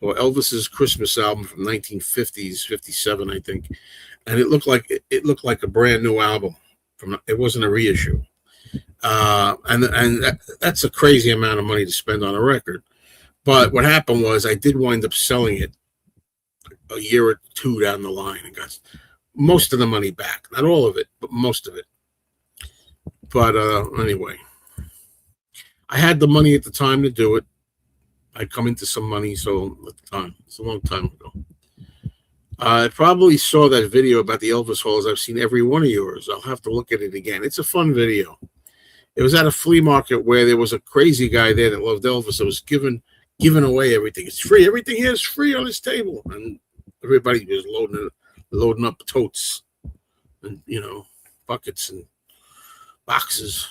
for Elvis's Christmas album from 1950s, 57, I think, and it looked like a brand new album. It wasn't a reissue, and that's a crazy amount of money to spend on a record. But what happened was I did wind up selling it a year or two down the line and got most of the money back. Not all of it, but most of it. But anyway, I had the money at the time to do it. I'd come into some money, so at the time, it's a long time ago. I probably saw that video about the Elvis hauls. I've seen every one of yours. I'll have to look at it again. It's a fun video. It was at a flea market where there was a crazy guy there that loved Elvis. That was giving away everything. It's free. Everything here is free on this table, and everybody was loading up totes and buckets and boxes.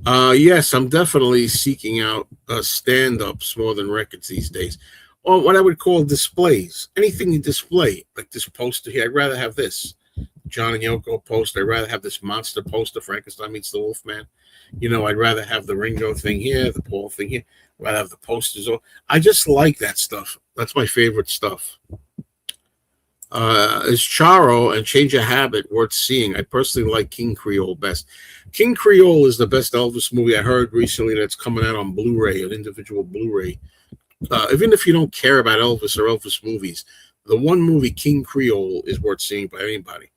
Yes, I'm definitely seeking out stand-ups more than records these days, or what I would call displays. Anything you display, like this poster here. I'd rather have this John and Yoko poster. I'd rather have this monster poster, Frankenstein meets the Wolfman. I'd rather have the Ringo thing here, the Paul thing here. I'd rather have the posters. I just like that stuff. That's my favorite stuff. Is Charo and Change a Habit worth seeing? I personally like King Creole best. King Creole is the best Elvis movie I heard recently that's coming out on Blu-ray, an individual Blu-ray. Even if you don't care about Elvis or Elvis movies, the one movie, King Creole, is worth seeing by anybody.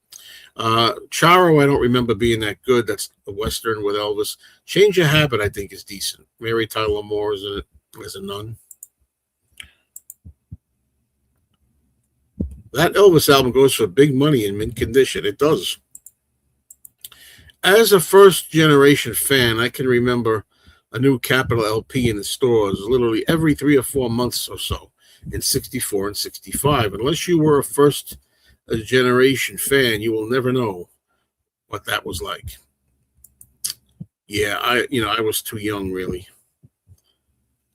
Charo, I don't remember being that good. That's a Western with Elvis. Change a Habit, I think, is decent. Mary Tyler Moore is in it as a nun. That Elvis album goes for big money in mint condition. It does. As a first-generation fan, I can remember a new Capitol LP in the stores literally every 3 or 4 months or so in 64 and 65. Unless you were a first-generation fan, you will never know what that was like. Yeah, I was too young, really.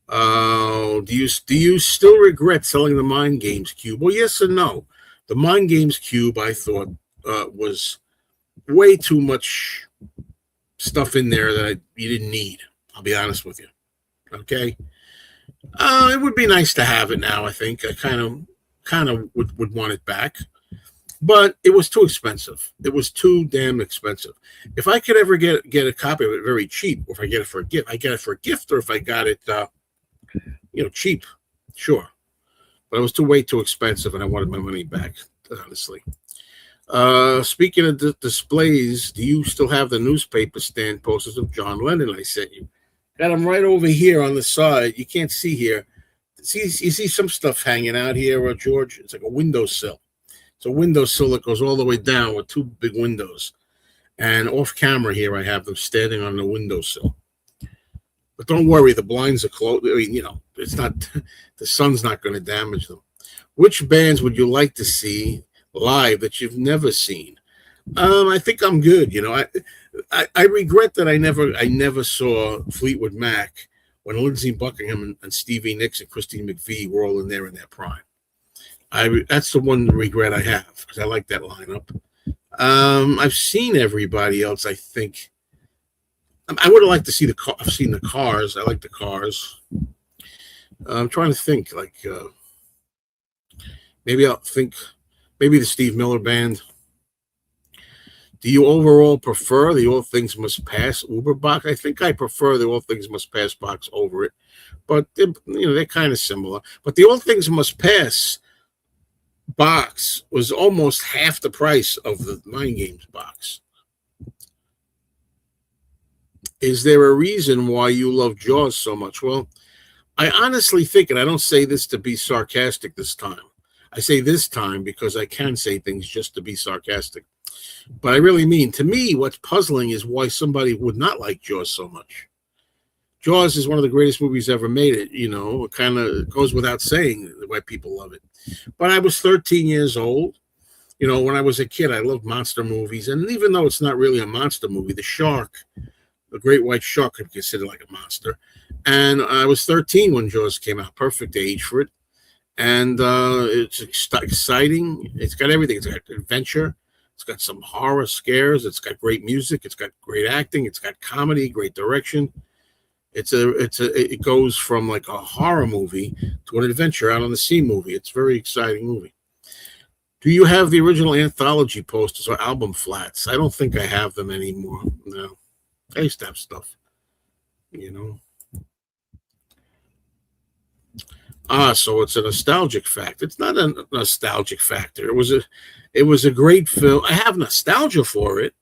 Do you still regret selling the Mind Games Cube? Well, yes and no. The Mind Games Cube, I thought, was way too much stuff in there that you didn't need. I'll be honest with you. Okay. It would be nice to have it now. I think I kind of would want it back, but it was too expensive. It was too damn expensive. If I could ever get a copy of it very cheap, or if I get it for a gift, I get it for a gift, or if I got it cheap, sure, but it was way too expensive, and I wanted my money back, honestly. Speaking of displays, do you still have the newspaper stand posters of John Lennon I sent you? Got them right over here on the side. You can't see here. You see some stuff hanging out here, George? It's like a windowsill. It's a windowsill that goes all the way down with two big windows. And off camera here, I have them standing on the windowsill. But don't worry, the blinds are closed. I mean, it's not, the sun's not going to damage them. Which bands would you like to see live that you've never seen? I think I'm good. I regret that I never saw Fleetwood Mac when Lindsey Buckingham and Stevie Nicks and Christine McVie were all in their prime. That's the one regret I have, because I like that lineup. I've seen everybody else, I think. I would have liked to see I've seen the Cars. I like the Cars. I'm trying to think, maybe the Steve Miller Band. Do you overall prefer the All Things Must Pass Uber box? I think I prefer the All Things Must Pass box over it, but they're kind of similar. But the All Things Must Pass box was almost half the price of the Mind Games box. Is there a reason why you love Jaws so much? Well, I honestly think, and I don't say this to be sarcastic this time. I say this time because I can say things just to be sarcastic. But I really mean, to me, what's puzzling is why somebody would not like Jaws so much. Jaws is one of the greatest movies ever made. It kind of goes without saying why people love it. But I was 13 years old. When I was a kid, I loved monster movies. And even though it's not really a monster movie, the great white shark could be considered like a monster. And I was 13 when Jaws came out, perfect age for it. And it's exciting. It's got everything. It's got adventure. It's got some horror scares. It's got great music. It's got great acting. It's got comedy, great direction. It goes from like a horror movie to an adventure out on the sea movie. It's a very exciting movie. Do you have the original anthology posters or album flats? I don't think I have them anymore. No. I used to have stuff, So it's a nostalgic factor. It's not a nostalgic factor. It was a great film. I have nostalgia for it,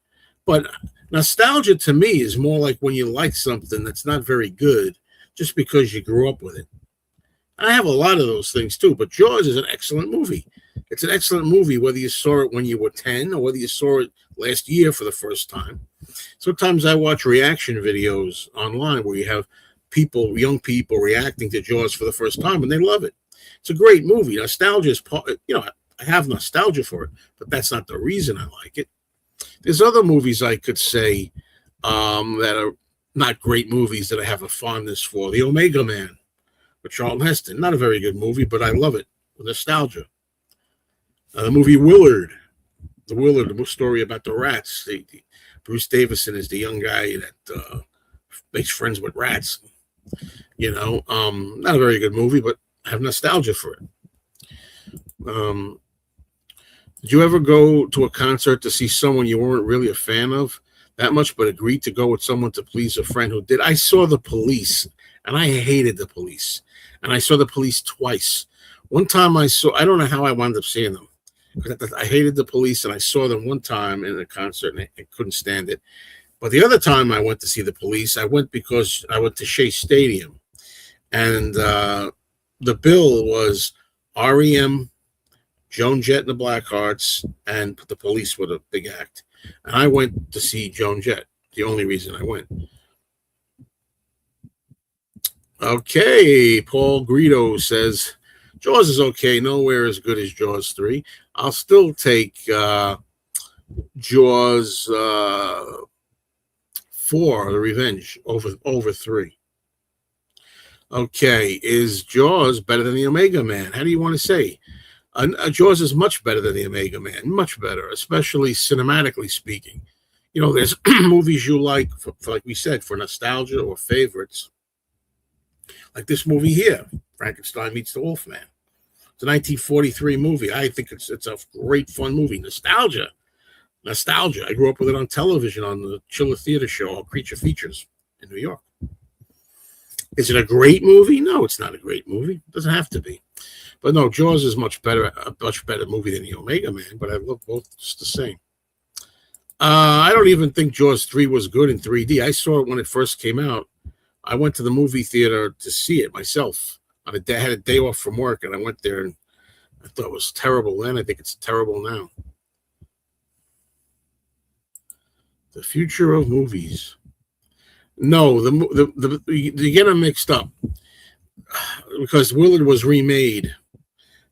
but nostalgia to me is more like when you like something that's not very good just because you grew up with it. And I have a lot of those things too, but Jaws is an excellent movie. It's an excellent movie, whether you saw it when you were 10 or whether you saw it last year for the first time. Sometimes I watch reaction videos online where you have young people reacting to Jaws for the first time, and they love it. It's a great movie. Nostalgia is part, I have nostalgia for it, but that's not the reason I like it. There's other movies I could say that are not great movies that I have a fondness for. The Omega Man with Charlton Heston. Not a very good movie, but I love it with nostalgia. The movie Willard. The story about the rats. Bruce Davison is the young guy that makes friends with rats. Not a very good movie, but I have nostalgia for it. Did you ever go to a concert to see someone you weren't really a fan of that much, but agreed to go with someone to please a friend who did? I saw the Police, and I hated the Police. And I saw the Police twice. One time I don't know how I wound up seeing them. I hated the Police, and I saw them one time in a concert, and I couldn't stand it. But the other time I went to see the Police, I went because I went to Shea Stadium. And the bill was REM, Joan Jett and the Blackhearts, and the Police were the big act. And I went to see Joan Jett, the only reason I went. Okay, Paul Greedo says, Jaws is okay, nowhere as good as Jaws 3. I'll still take Jaws 4, The Revenge, over 3. Okay, is Jaws better than the Omega Man? How do you want to say? Jaws is much better than the Omega Man, much better, especially cinematically speaking. There's movies you like, like we said, for nostalgia or favorites. Like this movie here, Frankenstein Meets the Wolfman. It's a 1943 movie. I think it's a great, fun movie. Nostalgia. I grew up with it on television on the Chiller Theater show, Creature Features in New York. Is it a great movie? No, it's not a great movie. It doesn't have to be. But no, Jaws is a much better movie than the Omega Man. But I love both just the same. I don't even think Jaws 3 was good in 3D. I saw it when it first came out. I went to the movie theater to see it myself. I had a day off from work, and I went there, and I thought it was terrible then. I think it's terrible now. The future of movies. No, you get them mixed up because Willard was remade.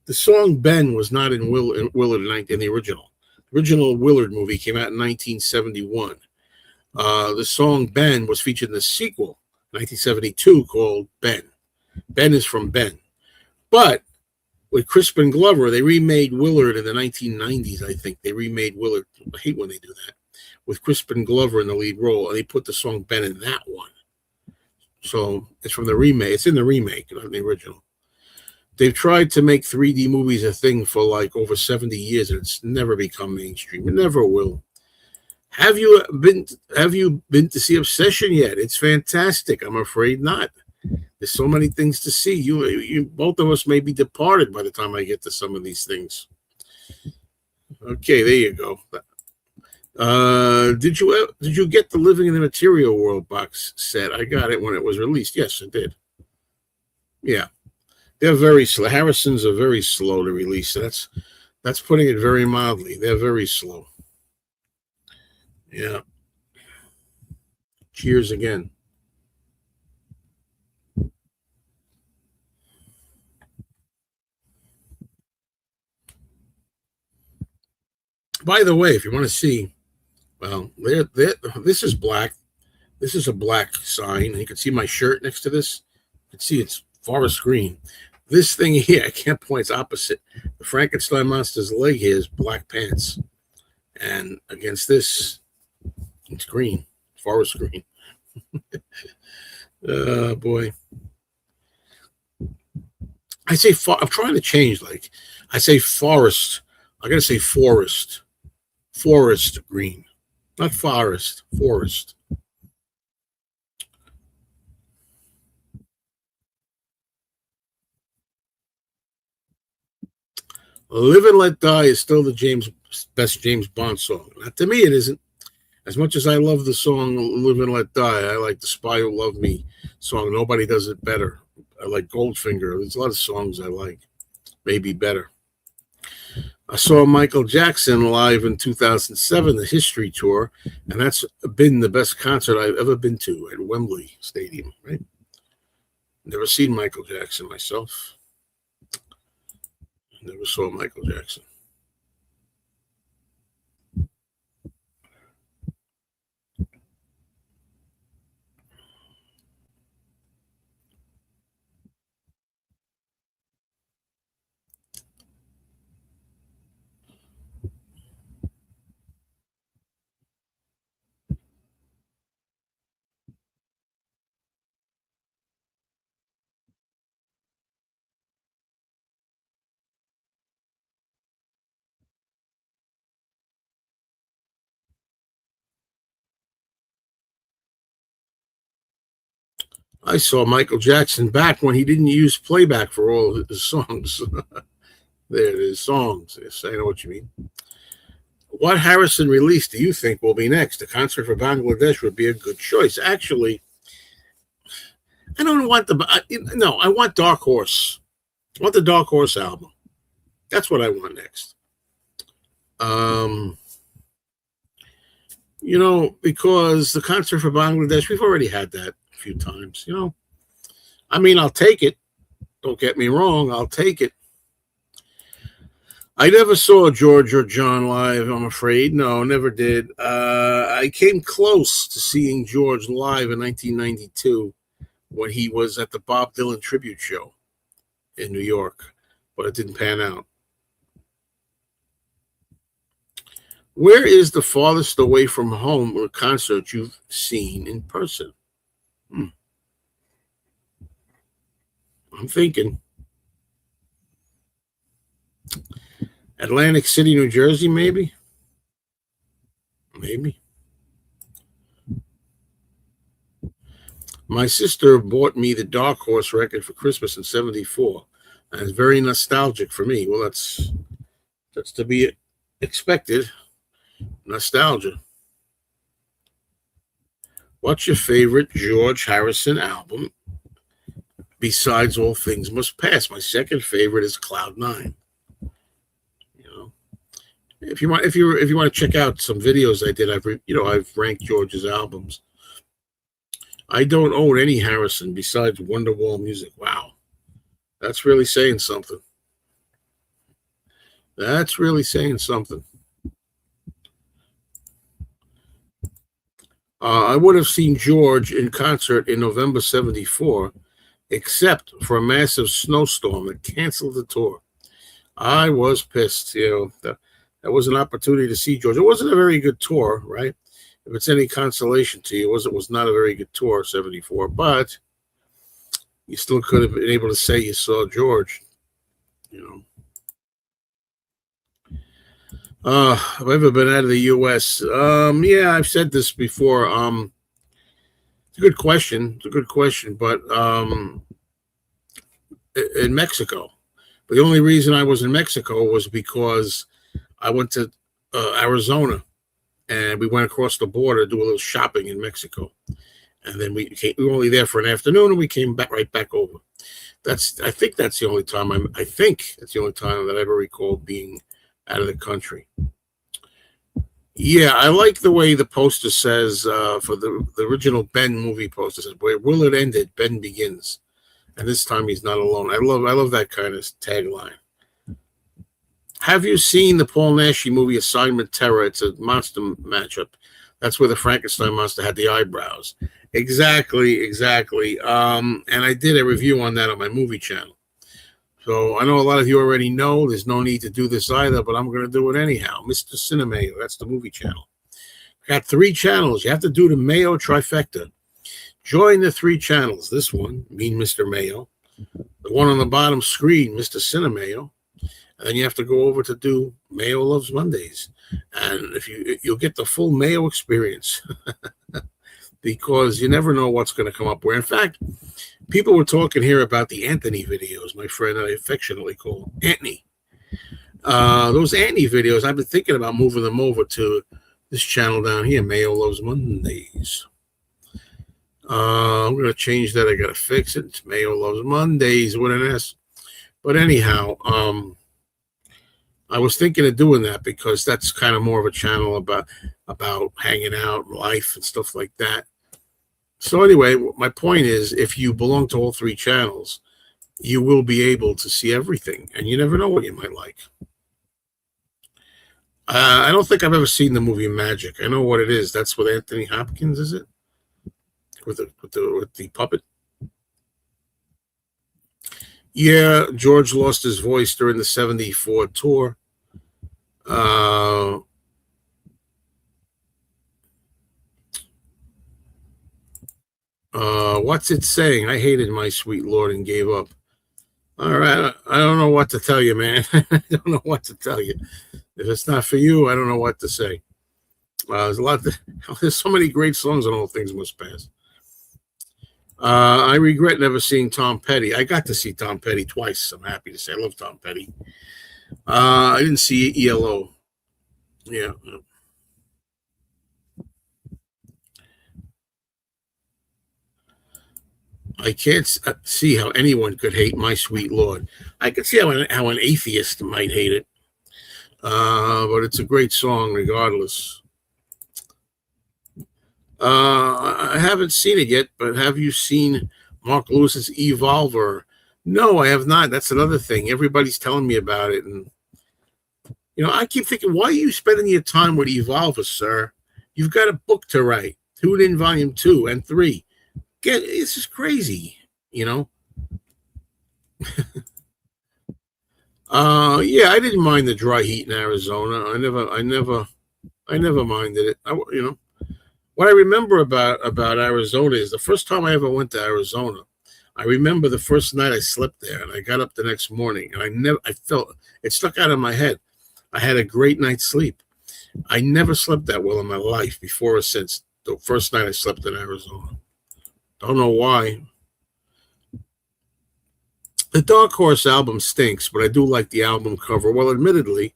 The song Ben was not in Willard in the original. The original Willard movie came out in 1971. The song Ben was featured in the sequel, 1972, called Ben. Ben is from Ben. But with Crispin Glover, they remade Willard in the 1990s, I think. They remade Willard. I hate when they do that. With Crispin Glover in the lead role, and they put the song Ben in that one. So it's from the remake. It's in the remake, not the original. They've tried to make 3D movies a thing for like over 70 years, and it's never become mainstream. It never will. Have you been to see Obsession yet? It's fantastic. I'm afraid not. There's so many things to see. You both of us may be departed by the time I get to some of these things. Okay, there you go. Did you get the Living in the Material World box set? I got it when it was released. Yes, I did. Yeah, they're very slow. Harrison's are very slow to release. That's putting it very mildly. They're very slow. Yeah. Cheers again. By the way, if you want to see, well, this is black. This is a black sign. You can see my shirt next to this. You can see it's forest green. This thing here, I can't point. It's opposite. The Frankenstein monster's leg here is black pants, and against this, it's green, forest green. Boy. I say I'm trying to change. Like I say forest. I gotta say forest. Forest green, not forest. Forest. Live and Let Die is still the best James Bond song. Not to me, it isn't. As much as I love the song Live and Let Die, I like the Spy Who Loved Me song. Nobody does it better. I like Goldfinger. There's a lot of songs I like. Maybe better. I saw Michael Jackson live in 2007, the History Tour, and that's been the best concert I've ever been to at Wembley Stadium, right? Never seen Michael Jackson myself. Never saw Michael Jackson. I saw Michael Jackson back when he didn't use playback for all of his songs. There it is, songs. Yes, I know what you mean. What Harrison release do you think will be next? A concert for Bangladesh would be a good choice. Actually, I don't want I want Dark Horse. I want the Dark Horse album. That's what I want next. Because the concert for Bangladesh, we've already had that a few times, I mean, I'll take it. Don't get me wrong. I'll take it. I never saw George or John live, I'm afraid. No, never did. I came close to seeing George live in 1992 when he was at the Bob Dylan tribute show in New York, but it didn't pan out. Where is the farthest away from home or concert you've seen in person? I'm thinking Atlantic City, New Jersey, maybe. My sister bought me the Dark Horse record for Christmas in '74, and it's very nostalgic for me. Well, that's to be expected. Nostalgia. What's your favorite George Harrison album besides All Things Must Pass? My second favorite is Cloud Nine. You know, if you want to check out some videos I did, I've ranked George's albums. I don't own any Harrison besides Wonderwall Music. Wow, that's really saying something. That's really saying something. I would have seen George in concert in November '74, except for a massive snowstorm that canceled the tour. I was pissed. That was an opportunity to see George. It wasn't a very good tour, right? If it's any consolation to you, it was not a very good tour, '74, but you still could have been able to say you saw George, Have I ever been out of the U.S.? Yeah, I've said this before. It's a good question. But in Mexico. But the only reason I was in Mexico was because I went to Arizona, and we went across the border to do a little shopping in Mexico. And then we were only there for an afternoon, and we came right back over. I think that's the only time that I ever recall being out of the country. Yeah, I like the way the poster says for the original Ben movie poster says, "Where will it end? Ben begins," and this time he's not alone. I love that kind of tagline. Have you seen the Paul Naschy movie Assignment Terror? It's a monster matchup. That's where the Frankenstein monster had the eyebrows. Exactly. And I did a review on that on my movie channel. So I know a lot of you already know. There's no need to do this either, but I'm going to do it anyhow. Mr. Cinemayo, that's the movie channel. Got 3 channels. You have to do the Mayo trifecta. Join the 3 channels. This one, Mean Mr. Mayo. The one on the bottom screen, Mr. Cinemayo. And then you have to go over to do Mayo Loves Mondays. And if you'll get the full Mayo experience. Because you never know what's going to come up where. In fact, people were talking here about the Anthony videos, my friend I affectionately call Anthony. Those Anthony videos, I've been thinking about moving them over to this channel down here, Mayo Loves Mondays. I'm going to change that. I got to fix it. It's Mayo Loves Mondays with an S. But anyhow, I was thinking of doing that because that's kind of more of a channel about hanging out, life, and stuff like that. So anyway, my point is, if you belong to all 3 channels, you will be able to see everything, and you never know what you might like. I don't think I've ever seen the movie Magic. I know what it is. That's with Anthony Hopkins, is it? With the puppet. Yeah, George lost his voice during the '74 tour. What's it saying? I hated My Sweet Lord and gave up. All right, I don't know what to tell you, man. I don't know what to tell you. If it's not for you, I don't know what to say. There's so many great songs on All Things Must Pass. I regret never seeing Tom Petty. I got to see Tom Petty twice. I'm happy to say I love Tom Petty. I didn't see ELO. Yeah. I can't see how anyone could hate My Sweet Lord. I could see how an atheist might hate it. But it's a great song regardless. I haven't seen it yet, but have you seen Mark Lewis's Evolver? No, I have not. That's another thing. Everybody's telling me about it. And, I keep thinking, why are you spending your time with Evolver, sir? You've got a book to write. Tune in volume 2 and 3. This is crazy, Yeah, I didn't mind the dry heat in Arizona. I never minded it. What I remember about Arizona is the first time I ever went to Arizona. I remember the first night I slept there, and I got up the next morning, and I felt it stuck out of my head. I had a great night's sleep. I never slept that well in my life before or since the first night I slept in Arizona. Don't know why. The Dark Horse album stinks, but I do like the album cover. Well, admittedly,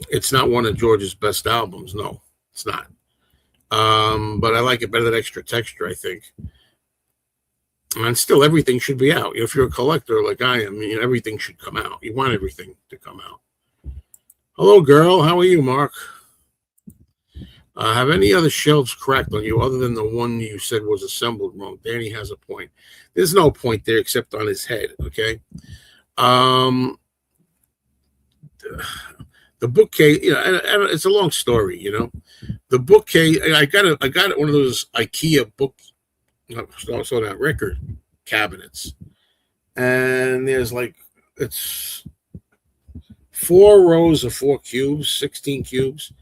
it's not one of George's best albums. No, it's not. But I like it better than Extra Texture, I think. And still, everything should be out. If you're a collector like I am, everything should come out. You want everything to come out. Hello, girl. How are you, Mark? Have any other shelves cracked on you other than the one you said was assembled wrong? Danny has a point. There's no point there except on his head, okay? The bookcase, it's a long story, The bookcase, I got one of those IKEA record cabinets. And there's it's 4 rows of 4 cubes, 16 cubes.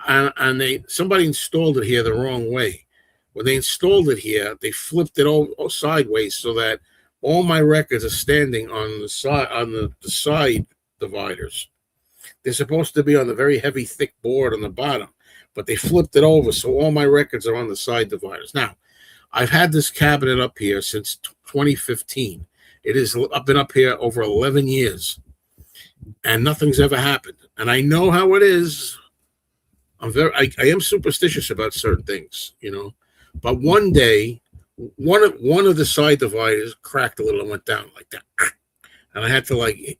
And somebody installed it here the wrong way. When they installed it here, they flipped it all sideways so that all my records are standing on the side dividers. They're supposed to be on the very heavy, thick board on the bottom, but they flipped it over so all my records are on the side dividers. Now, I've had this cabinet up here since 2015. I've been up here over 11 years, and nothing's ever happened. And I know how it is. I am superstitious about certain things, But one day, one of the side dividers cracked a little and went down like that, and I had to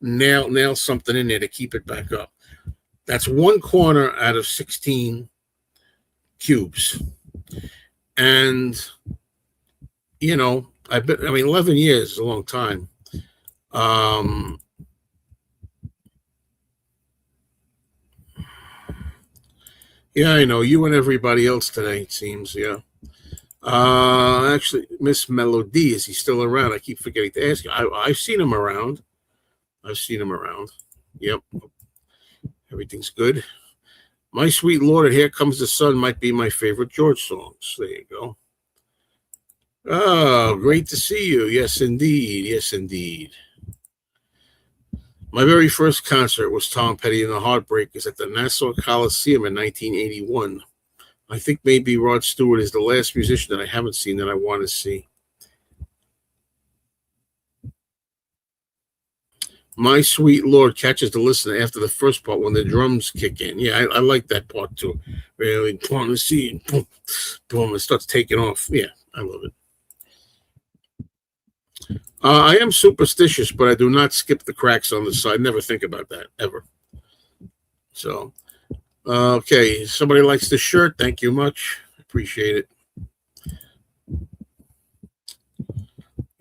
nail something in there to keep it back up. That's one corner out of 16 cubes, and 11 years is a long time. Yeah, I know. You and everybody else today, it seems, yeah. Actually, Miss Melody, is he still around? I keep forgetting to ask you. I've seen him around. Yep. Everything's good. My Sweet Lord, Here Comes the Sun might be my favorite George songs. There you go. Oh, great to see you. Yes, indeed. Yes, indeed. My very first concert was Tom Petty and the Heartbreakers at the Nassau Coliseum in 1981. I think maybe Rod Stewart is the last musician that I haven't seen that I want to see. My Sweet Lord catches the listener after the first part when the drums kick in. Yeah, I like that part too. Really want to see it. Boom, boom, it starts taking off. Yeah, I love it. I am superstitious, but I do not skip the cracks on the side. Never think about that, ever. So, okay. Somebody likes the shirt. Thank you much. Appreciate it.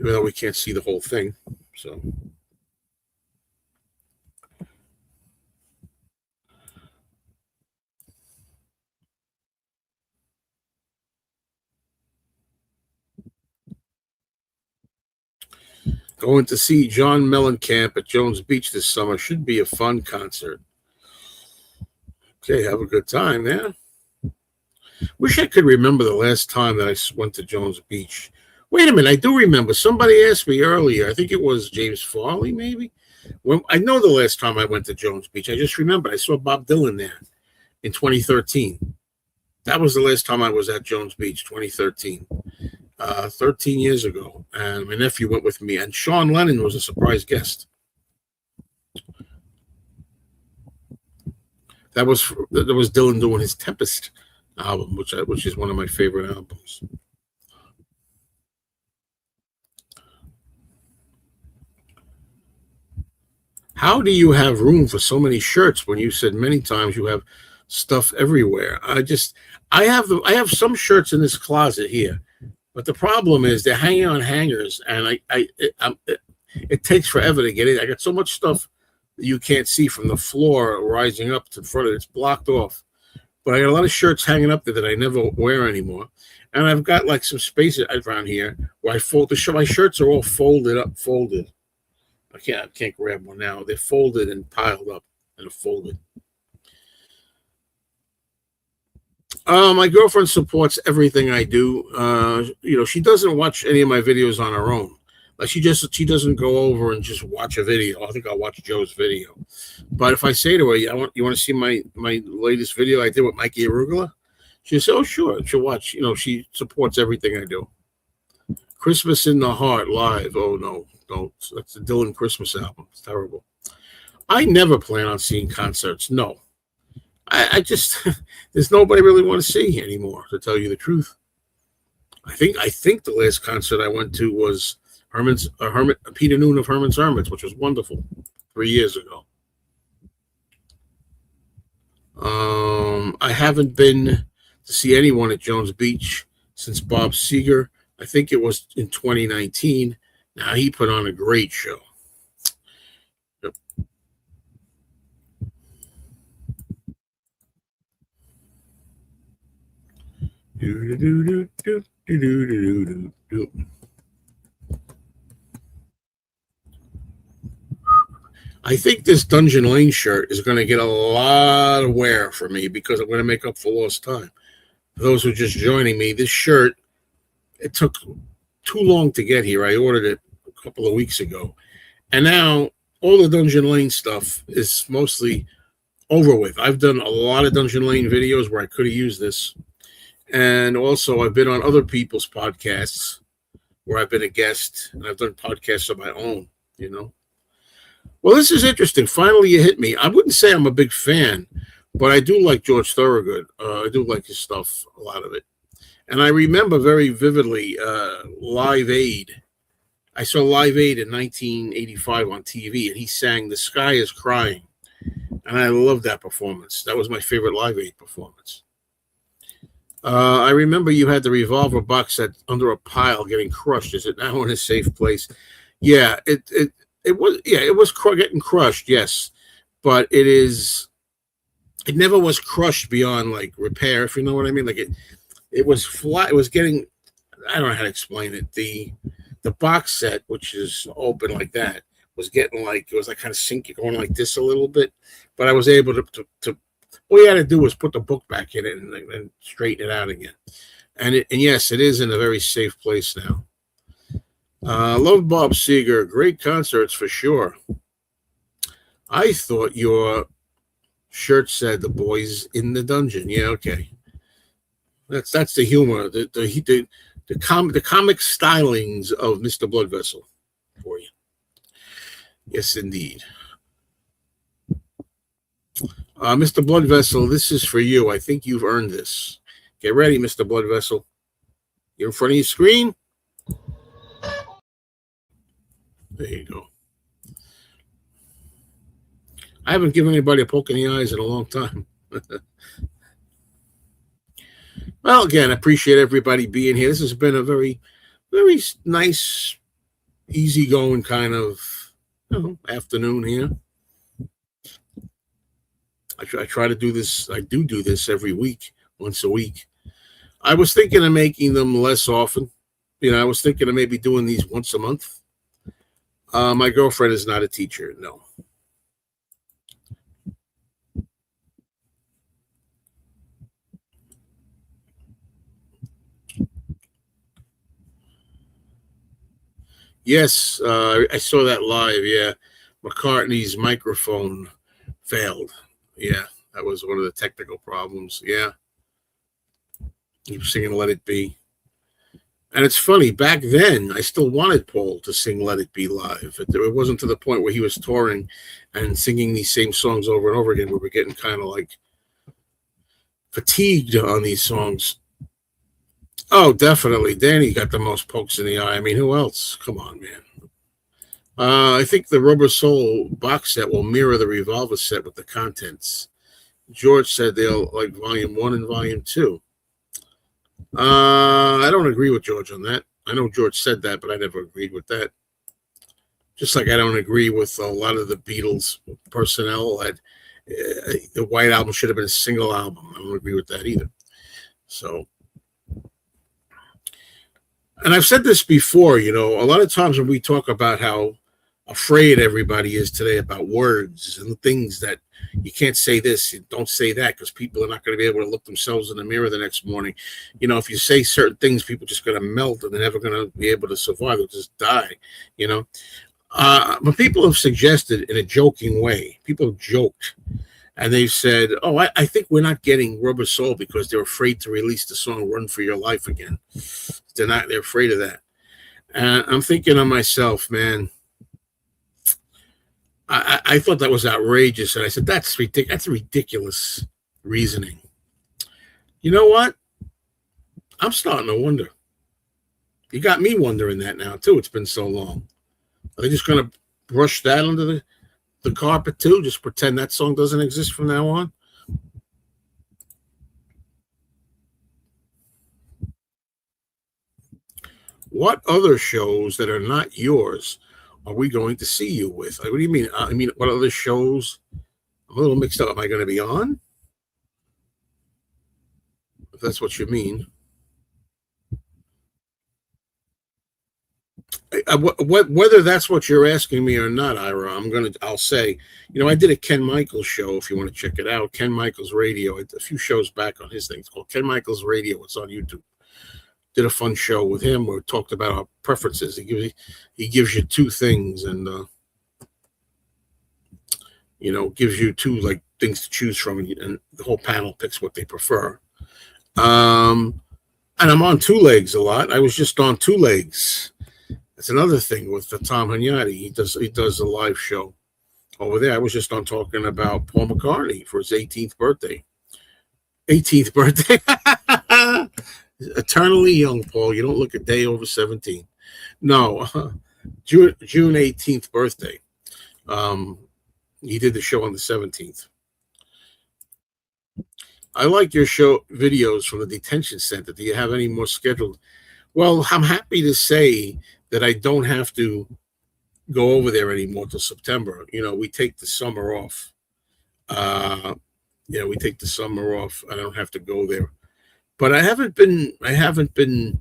Even though we can't see the whole thing. So. Going to see John Mellencamp at Jones Beach this summer. Should be a fun concert. Okay, have a good time, yeah? Wish I could remember the last time that I went to Jones Beach. Wait a minute, I do remember. Somebody asked me earlier. I think it was James Farley, maybe? I know the last time I went to Jones Beach. I just remember I saw Bob Dylan there in 2013. That was the last time I was at Jones Beach, 2013. 13 years ago, and my nephew went with me, and Sean Lennon was a surprise guest. That was Dylan doing his Tempest album, which is one of my favorite albums. How do you have room for so many shirts when you said many times you have stuff everywhere? I have some shirts in this closet here. But the problem is they're hanging on hangers, and it takes forever to get in. I got so much stuff that you can't see from the floor rising up to the front of it. It's blocked off. But I got a lot of shirts hanging up there that I never wear anymore. And I've got some space around here where I fold. My shirts are all folded. I can't grab one now. They're folded and piled up and folded. My girlfriend supports everything I do. She doesn't watch any of my videos on her own. She doesn't go over and just watch a video. I think I'll watch Joe's video. But if I say to her, you want to see my latest video I did with Mikey Arugula? She said, "Oh, sure, she'll watch." She supports everything I do. Christmas in the Heart live. Oh no, don't. That's the Dylan Christmas album. It's terrible. I never plan on seeing concerts. No, I just there's nobody I really want to see anymore. To tell you the truth, I think the last concert I went to was Peter Noon of Herman's Hermits, which was wonderful, 3 years ago. I haven't been to see anyone at Jones Beach since Bob Seger. I think it was in 2019. Now, he put on a great show. Yep. I think this Dungeon Lane shirt is going to get a lot of wear for me because I'm going to make up for lost time. For those who are just joining me, this shirt, it took too long to get here. I ordered it a couple of weeks ago. And now all the Dungeon Lane stuff is mostly over with. I've done a lot of Dungeon Lane videos where I could have used this. And also I've been on other people's podcasts where I've been a guest, and I've done podcasts of my own, Well, this is interesting. Finally, you hit me. I wouldn't say I'm a big fan, but I do like George Thorogood. I do like his stuff, a lot of it. And I remember very vividly Live Aid. I saw Live Aid in 1985 on TV, and he sang "The Sky is Crying." And I loved that performance. That was my favorite Live Aid performance. I remember you had the Revolver box set under a pile getting crushed. Is it now in a safe place? Yeah, it was getting crushed, yes. But it never was crushed beyond like repair, if you know what I mean. Like it was flat. It was getting, I don't know how to explain it. The box set, which is open like that, was getting like, it was like kind of sinking, going like this a little bit. But I was able to all you had to do was put the book back in it and straighten it out again. And yes, it is in a very safe place now. Love Bob Seger. Great concerts for sure. I thought your shirt said "The Boys in the Dungeon." Yeah, okay. That's the humor, the comic stylings of Mr. Blood Vessel for you. Yes, indeed. Mr. Blood Vessel, this is for you. I think you've earned this. Get ready, Mr. Blood Vessel. You're in front of your screen. There you go. I haven't given anybody a poke in the eyes in a long time. Well, again, I appreciate everybody being here. This has been a very, very nice, easygoing kind of afternoon here. I try to do this. I do this every week, once a week. I was thinking of making them less often. I was thinking of maybe doing these once a month. My girlfriend is not a teacher, no. Yes, I saw that live, yeah. McCartney's microphone failed. Yeah, that was one of the technical problems, yeah. He was singing Let It Be. And it's funny, back then, I still wanted Paul to sing Let It Be live. It wasn't to the point where he was touring and singing these same songs over and over again, where we're getting kind of like fatigued on these songs. Oh, definitely. Danny got the most pokes in the eye. I mean, who else? Come on, man. I think the Rubber Soul box set will mirror the Revolver set with the contents. George said they'll like Volume 1 and Volume 2. I don't agree with George on that. I know George said that, but I never agreed with that. Just like I don't agree with a lot of the Beatles personnel that the White Album should have been a single album. I don't agree with that either. So, and I've said this before, a lot of times when we talk about how afraid everybody is today about words and things that you can't say this, you don't say that, because people are not going to be able to look themselves in the mirror the next morning. If you say certain things, people are just going to melt and they're never going to be able to survive. They'll just die, But people have suggested in a joking way, people have joked And they've said, "Oh, I think we're not getting Rubber Soul because they're afraid to release the song Run for Your Life again. They're afraid of that." And I'm thinking to myself, man, I thought that was outrageous. And I said, that's ridiculous. That's ridiculous reasoning. You know what? I'm starting to wonder. You got me wondering that now, too. It's been so long. Are they just going to brush that under the carpet, too? Just pretend that song doesn't exist from now on? What other shows that are not yours are we going to see you with? What do you mean? I mean, what other shows? I'm a little mixed up. Am I going to be on? If that's what you mean. Whether that's what you're asking me or not, Ira, I'll say, I did a Ken Michaels show. If you want to check it out, Ken Michaels Radio, a few shows back on his thing. It's called Ken Michaels Radio. It's on YouTube. Did a fun show with him where we talked about our preferences. He gives you two things, and gives you two like things to choose from, and the whole panel picks what they prefer. And I'm on Two Legs a lot. I was just on Two Legs. That's another thing with Tom Hunyadi. He does a live show over there. I was just on talking about Paul McCartney for his 18th birthday. 18th birthday. Eternally young, Paul. You don't look a day over 17. No, June 18th birthday. He did the show on the 17th. I like your show videos from the detention center. Do you have any more scheduled? Well, I'm happy to say that I don't have to go over there anymore till September. We take the summer off. We take the summer off. I don't have to go there. But I haven't been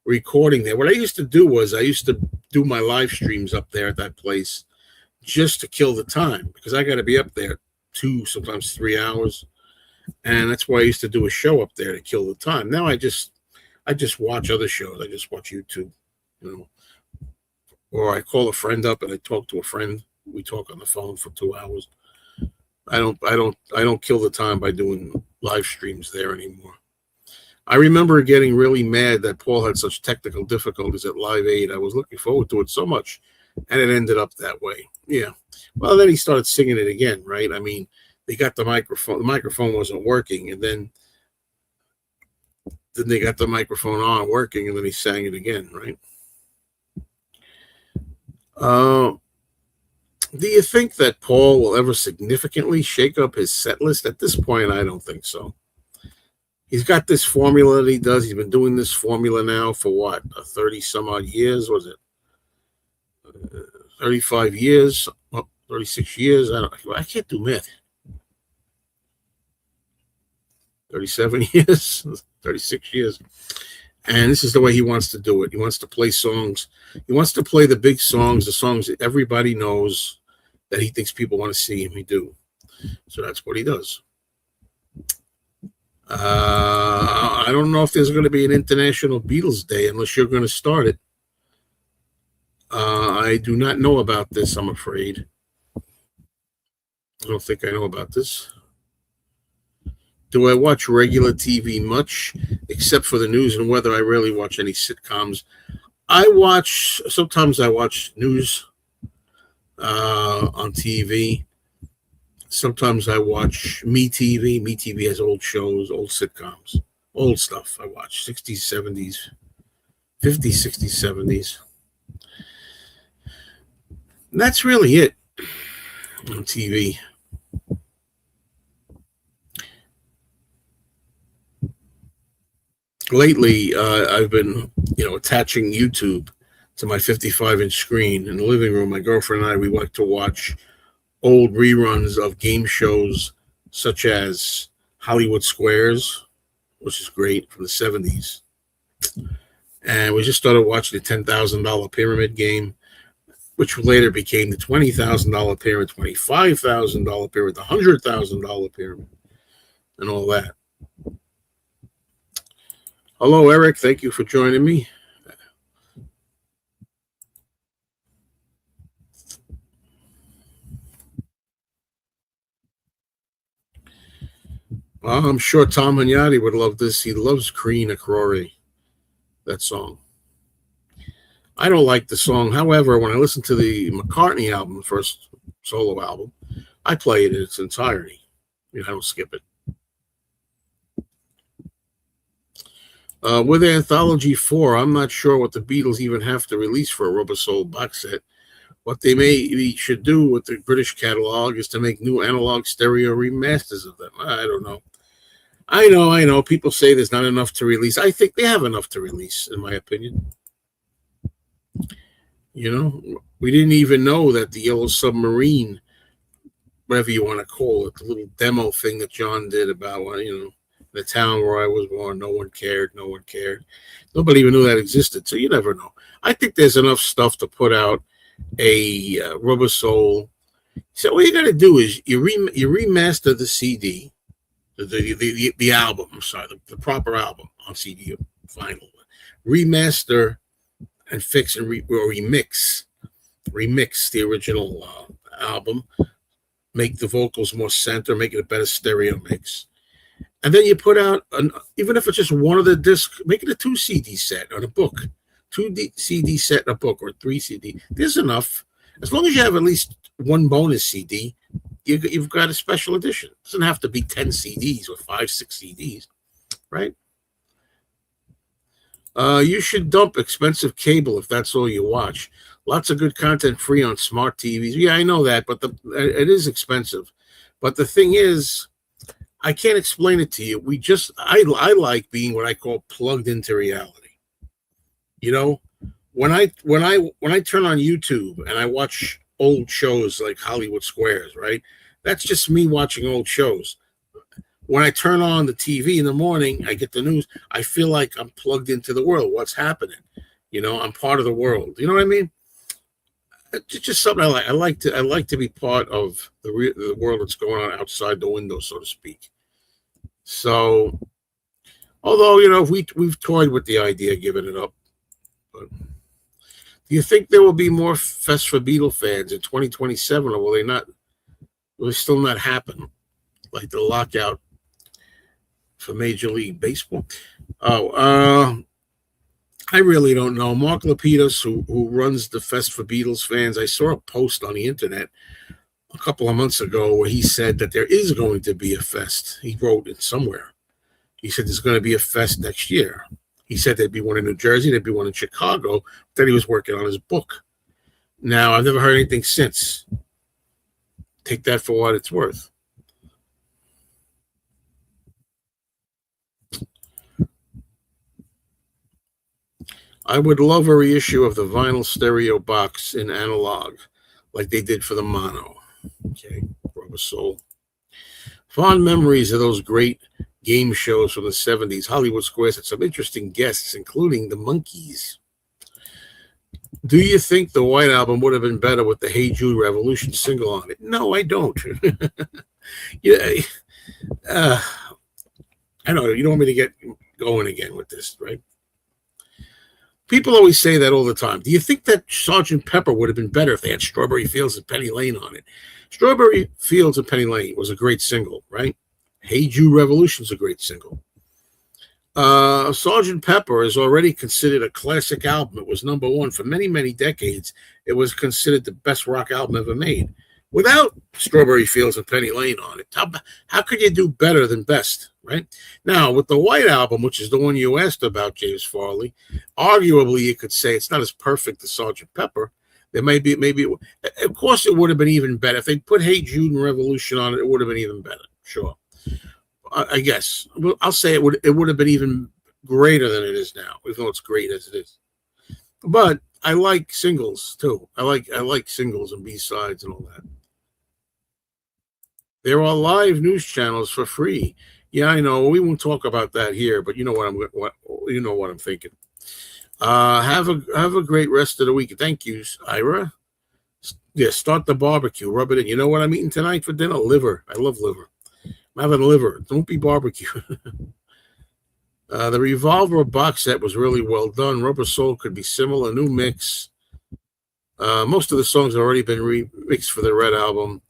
recording there. What I used to do was I used to do my live streams up there at that place just to kill the time, because I got to be up there 2, sometimes 3 hours. And that's why I used to do a show up there to kill the time. Now I just watch other shows. I just watch YouTube, or I call a friend up and I talk to a friend. We talk on the phone for 2 hours. I don't kill the time by doing live streams there anymore. I remember getting really mad that Paul had such technical difficulties at Live Aid. I was looking forward to it so much, and it ended up that way. Yeah. Well, then he started singing it again, right? I mean, they got the microphone. The microphone wasn't working, and then they got the microphone on working, and then he sang it again, right? Do you think that Paul will ever significantly shake up his set list? At this point, I don't think so. He's got this formula that he does. He's been doing this formula now for what, 30 some odd years? Was it 35 years? 36 years? I can't do math. 37 years, 36 years. And this is the way he wants to do it. He wants to play songs. He wants to play the big songs, the songs that everybody knows that he thinks people want to see him do. So that's what he does. I don't know if there's going to be an International Beatles Day unless you're going to start it. I do not know about this, I'm afraid. I don't think I know about this. Do I watch regular TV much, except for the news and weather? I rarely watch any sitcoms. Sometimes I watch news on TV. Sometimes I watch MeTV. MeTV has old shows, old sitcoms, old stuff I watch, 60s, 70s, 50s, 60s, 70s. And that's really it on TV. Lately, I've been, attaching YouTube to my 55-inch screen in the living room. My girlfriend and I, we like to watch old reruns of game shows such as Hollywood Squares, which is great, from the 70s. And we just started watching the $10,000 Pyramid Game, which later became the $20,000 Pyramid, $25,000 Pyramid, the $100,000 Pyramid, and all that. Hello, Eric. Thank you for joining me. I'm sure Tom Magnotti would love this. He loves Crean Acrory, that song. I don't like the song. However, when I listen to the McCartney album, first solo album, I play it in its entirety. I don't skip it. With Anthology 4, I'm not sure what the Beatles even have to release for a Rubber Soul box set. What they maybe should do with the British catalog is to make new analog stereo remasters of them. I don't know. I know. People say there's not enough to release. I think they have enough to release, in my opinion. We didn't even know that the Yellow Submarine, whatever you want to call it, the little demo thing that John did about, the town where I was born, no one cared. Nobody even knew that existed, so you never know. I think there's enough stuff to put out a Rubber Soul. So what you got to do is you remaster the CD, the album. I'm sorry, the proper album on CD or vinyl. Remaster and fix and remix the original album. Make the vocals more center, make it a better stereo mix. And then you put out, even if it's just one of the discs, make it a 2 CD set on a book. 2 CD set in a book, or 3 CD. There's enough. As long as you have at least one bonus CD, you've got a special edition. It doesn't have to be 10 CDs or 5, 6 CDs, right? You should dump expensive cable if that's all you watch. Lots of good content free on smart TVs. Yeah, I know that, but it is expensive. But the thing is, I can't explain it to you. I like being what I call plugged into reality. When I turn on YouTube and I watch old shows like Hollywood Squares, right? That's just me watching old shows. When I turn on the TV in the morning, I get the news. I feel like I'm plugged into the world. What's happening? I'm part of the world. You know what I mean? It's just something I like. I like to be part of the world that's going on outside the window, so to speak. So, although we've toyed with the idea of giving it up, but do you think there will be more Fest for Beatle fans in 2027, or will they not? Will they still not happen, like the lockout for Major League Baseball? I really don't know. Mark Lapidus, who runs the Fest for Beatles fans, I saw a post on the internet a couple of months ago where he said that there is going to be a fest. He wrote it somewhere. He said there's going to be a fest next year. He said there'd be one in New Jersey, there'd be one in Chicago, that he was working on his book. Now, I've never heard anything since. Take that for what it's worth. I would love a reissue of the vinyl stereo box in analog, like they did for the mono. Okay, Rubber Soul. Fond memories of those great game shows from the 70s. Hollywood Squares had some interesting guests, including the Monkees. Do you think the White Album would have been better with the Hey Jude Revolution single on it? No, I don't. I know you don't want me to get going again with this, right? People always say that all the time. Do you think that Sgt. Pepper would have been better if they had Strawberry Fields and Penny Lane on it? Strawberry Fields and Penny Lane was a great single, right? Hey Jude Revolution's a great single. Sgt. Pepper is already considered a classic album. It was number one for many, many decades. It was considered the best rock album ever made. Without Strawberry Fields and Penny Lane on it, how could you do better than best, right? Now, with the White Album, which is the one you asked about, James Farley, arguably you could say it's not as perfect as Sgt. Pepper. There may be, of course, it would have been even better. If they put Hey Jude and Revolution on it, it would have been even better, sure. I guess. I'll say it would have been even greater than it is now, even though it's great as it is. But I like singles, too. I like singles and B-sides and all that. There are live news channels for free. Yeah, I know. We won't talk about that here, but you know what I'm thinking. Have a great rest of the week. Thank you, Ira. Yeah, start the barbecue. Rub it in. You know what I'm eating tonight for dinner? Liver. I love liver. I'm having liver. Don't be barbecue. The Revolver box set was really well done. Rubber Soul could be similar. New mix. Most of the songs have already been remixed for the Red Album.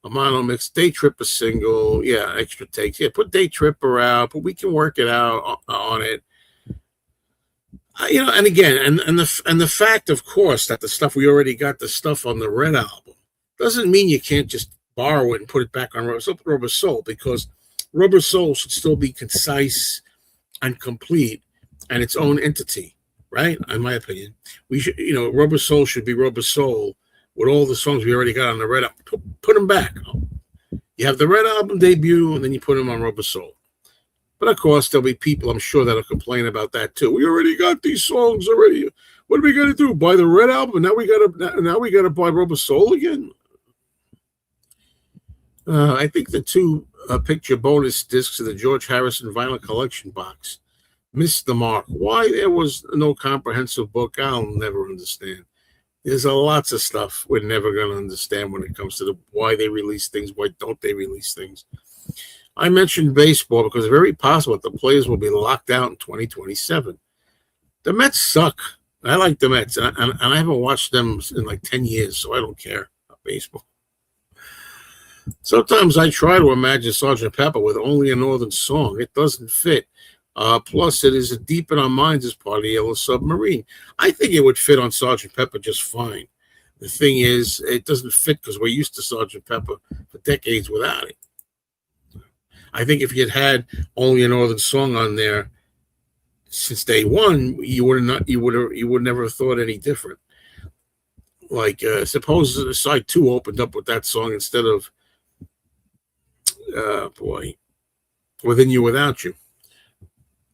A mono mix, Day Tripper single, yeah, extra takes. Yeah, put Day Tripper out, but we can work it out on it. And again, and the fact, of course, that the stuff we already got the stuff on the Red album doesn't mean you can't just borrow it and put it back on Rubber Soul, because Rubber Soul should still be concise and complete and its own entity, right? In my opinion, we should, Rubber Soul should be Rubber Soul with all the songs we already got on the Red album. Put them back. You have the Red album debut, and then you put them on Rubber Soul. But of course, there'll be people, I'm sure, that'll complain about that too. We already got these songs already. What are we gonna do? Buy the Red album? Now we gotta buy Rubber Soul again. I think the two picture bonus discs of the George Harrison vinyl collection box missed the mark. Why there was no comprehensive book, I'll never understand. There's lots of stuff we're never going to understand when it comes to why they release things, why don't they release things. I mentioned baseball because it's very possible that the players will be locked out in 2027. The Mets suck. I like the Mets, and I haven't watched them in like 10 years, so I don't care about baseball. Sometimes I try to imagine Sgt. Pepper with only a Northern song. It doesn't fit. Plus, it is deep in our minds as part of the Yellow Submarine. I think it would fit on Sgt. Pepper just fine. The thing is, it doesn't fit because we're used to Sgt. Pepper for decades without it. I think if you had only a Northern song on there since day one, you would never have thought any different. Like, suppose side 2 opened up with that song instead of, Within You Without You.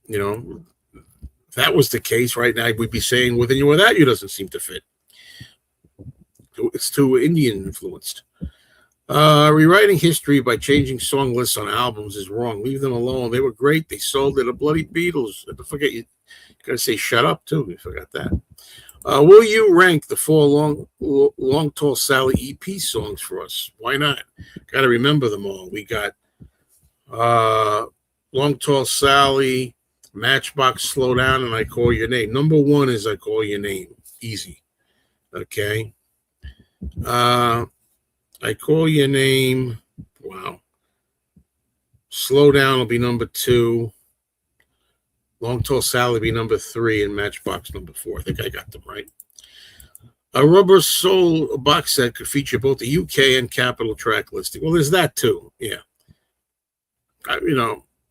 If that was the case right now, we'd be saying Within You Without You doesn't seem to fit. It's too Indian influenced. Rewriting history by changing song lists on albums is wrong. Leave them alone. They were great. They sold it. The bloody Beatles. Don't forget, you gotta say shut up too. You forgot that. Will you rank the 4 Long Tall Sally EP songs for us? Why not? Got to remember them all. We got Long Tall Sally, Matchbox, Slow Down, and I Call Your Name. Number 1 is I Call Your Name. Easy. Okay. I Call Your Name. Wow. Slow Down will be number 2. Long Tall Sally will be number 3, and Matchbox number 4. I think I got them right. A Rubber Soul box set could feature both the UK and Capitol track listing. Well, there's that too. Yeah.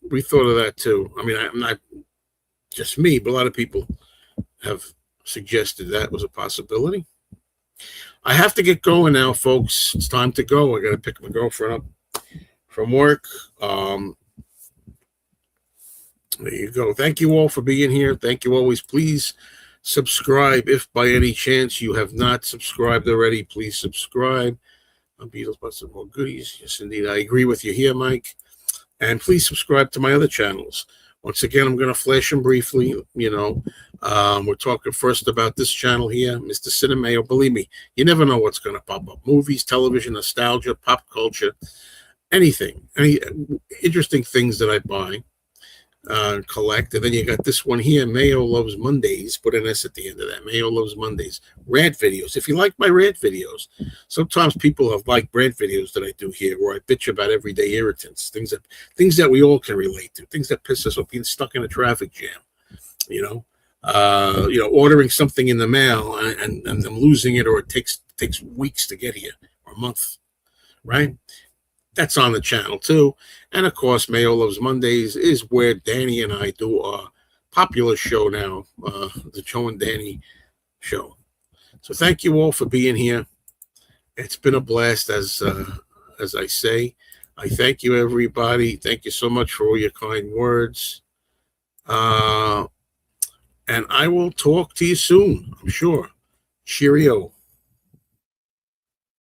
We thought of that too. I mean, I'm not just me, but a lot of people have suggested that was a possibility. I have to get going now, folks. It's time to go. I got to pick my girlfriend up from work. There you go. Thank you all for being here. Thank you always. Please subscribe if by any chance you have not subscribed already. Please subscribe. Beatles, but some more goodies. Yes, indeed. I agree with you here, Mike. And please subscribe to my other channels. Once again, I'm going to flash them briefly. We're talking first about this channel here, Mr. Cinemayo. Believe me, you never know what's going to pop up. Movies, television, nostalgia, pop culture, anything. Any interesting things that I buy, collect. And then you got this one here, Mayo Loves Mondays. Put an S at the end of that. Mayo Loves Mondays. Rant videos. If you like my rant videos, sometimes people have liked rant videos that I do here where I bitch about everyday irritants, things that we all can relate to, things that piss us off, being stuck in a traffic jam, ordering something in the mail and them losing it, or it takes weeks to get here, or a month, right? That's on the channel too. And of course, Mayo Loves Mondays is where Danny and I do our popular show now, the Joe and Danny show. So thank you all for being here. It's been a blast, as I say. I thank you, everybody. Thank you so much for all your kind words. And I will talk to you soon, I'm sure. Cheerio.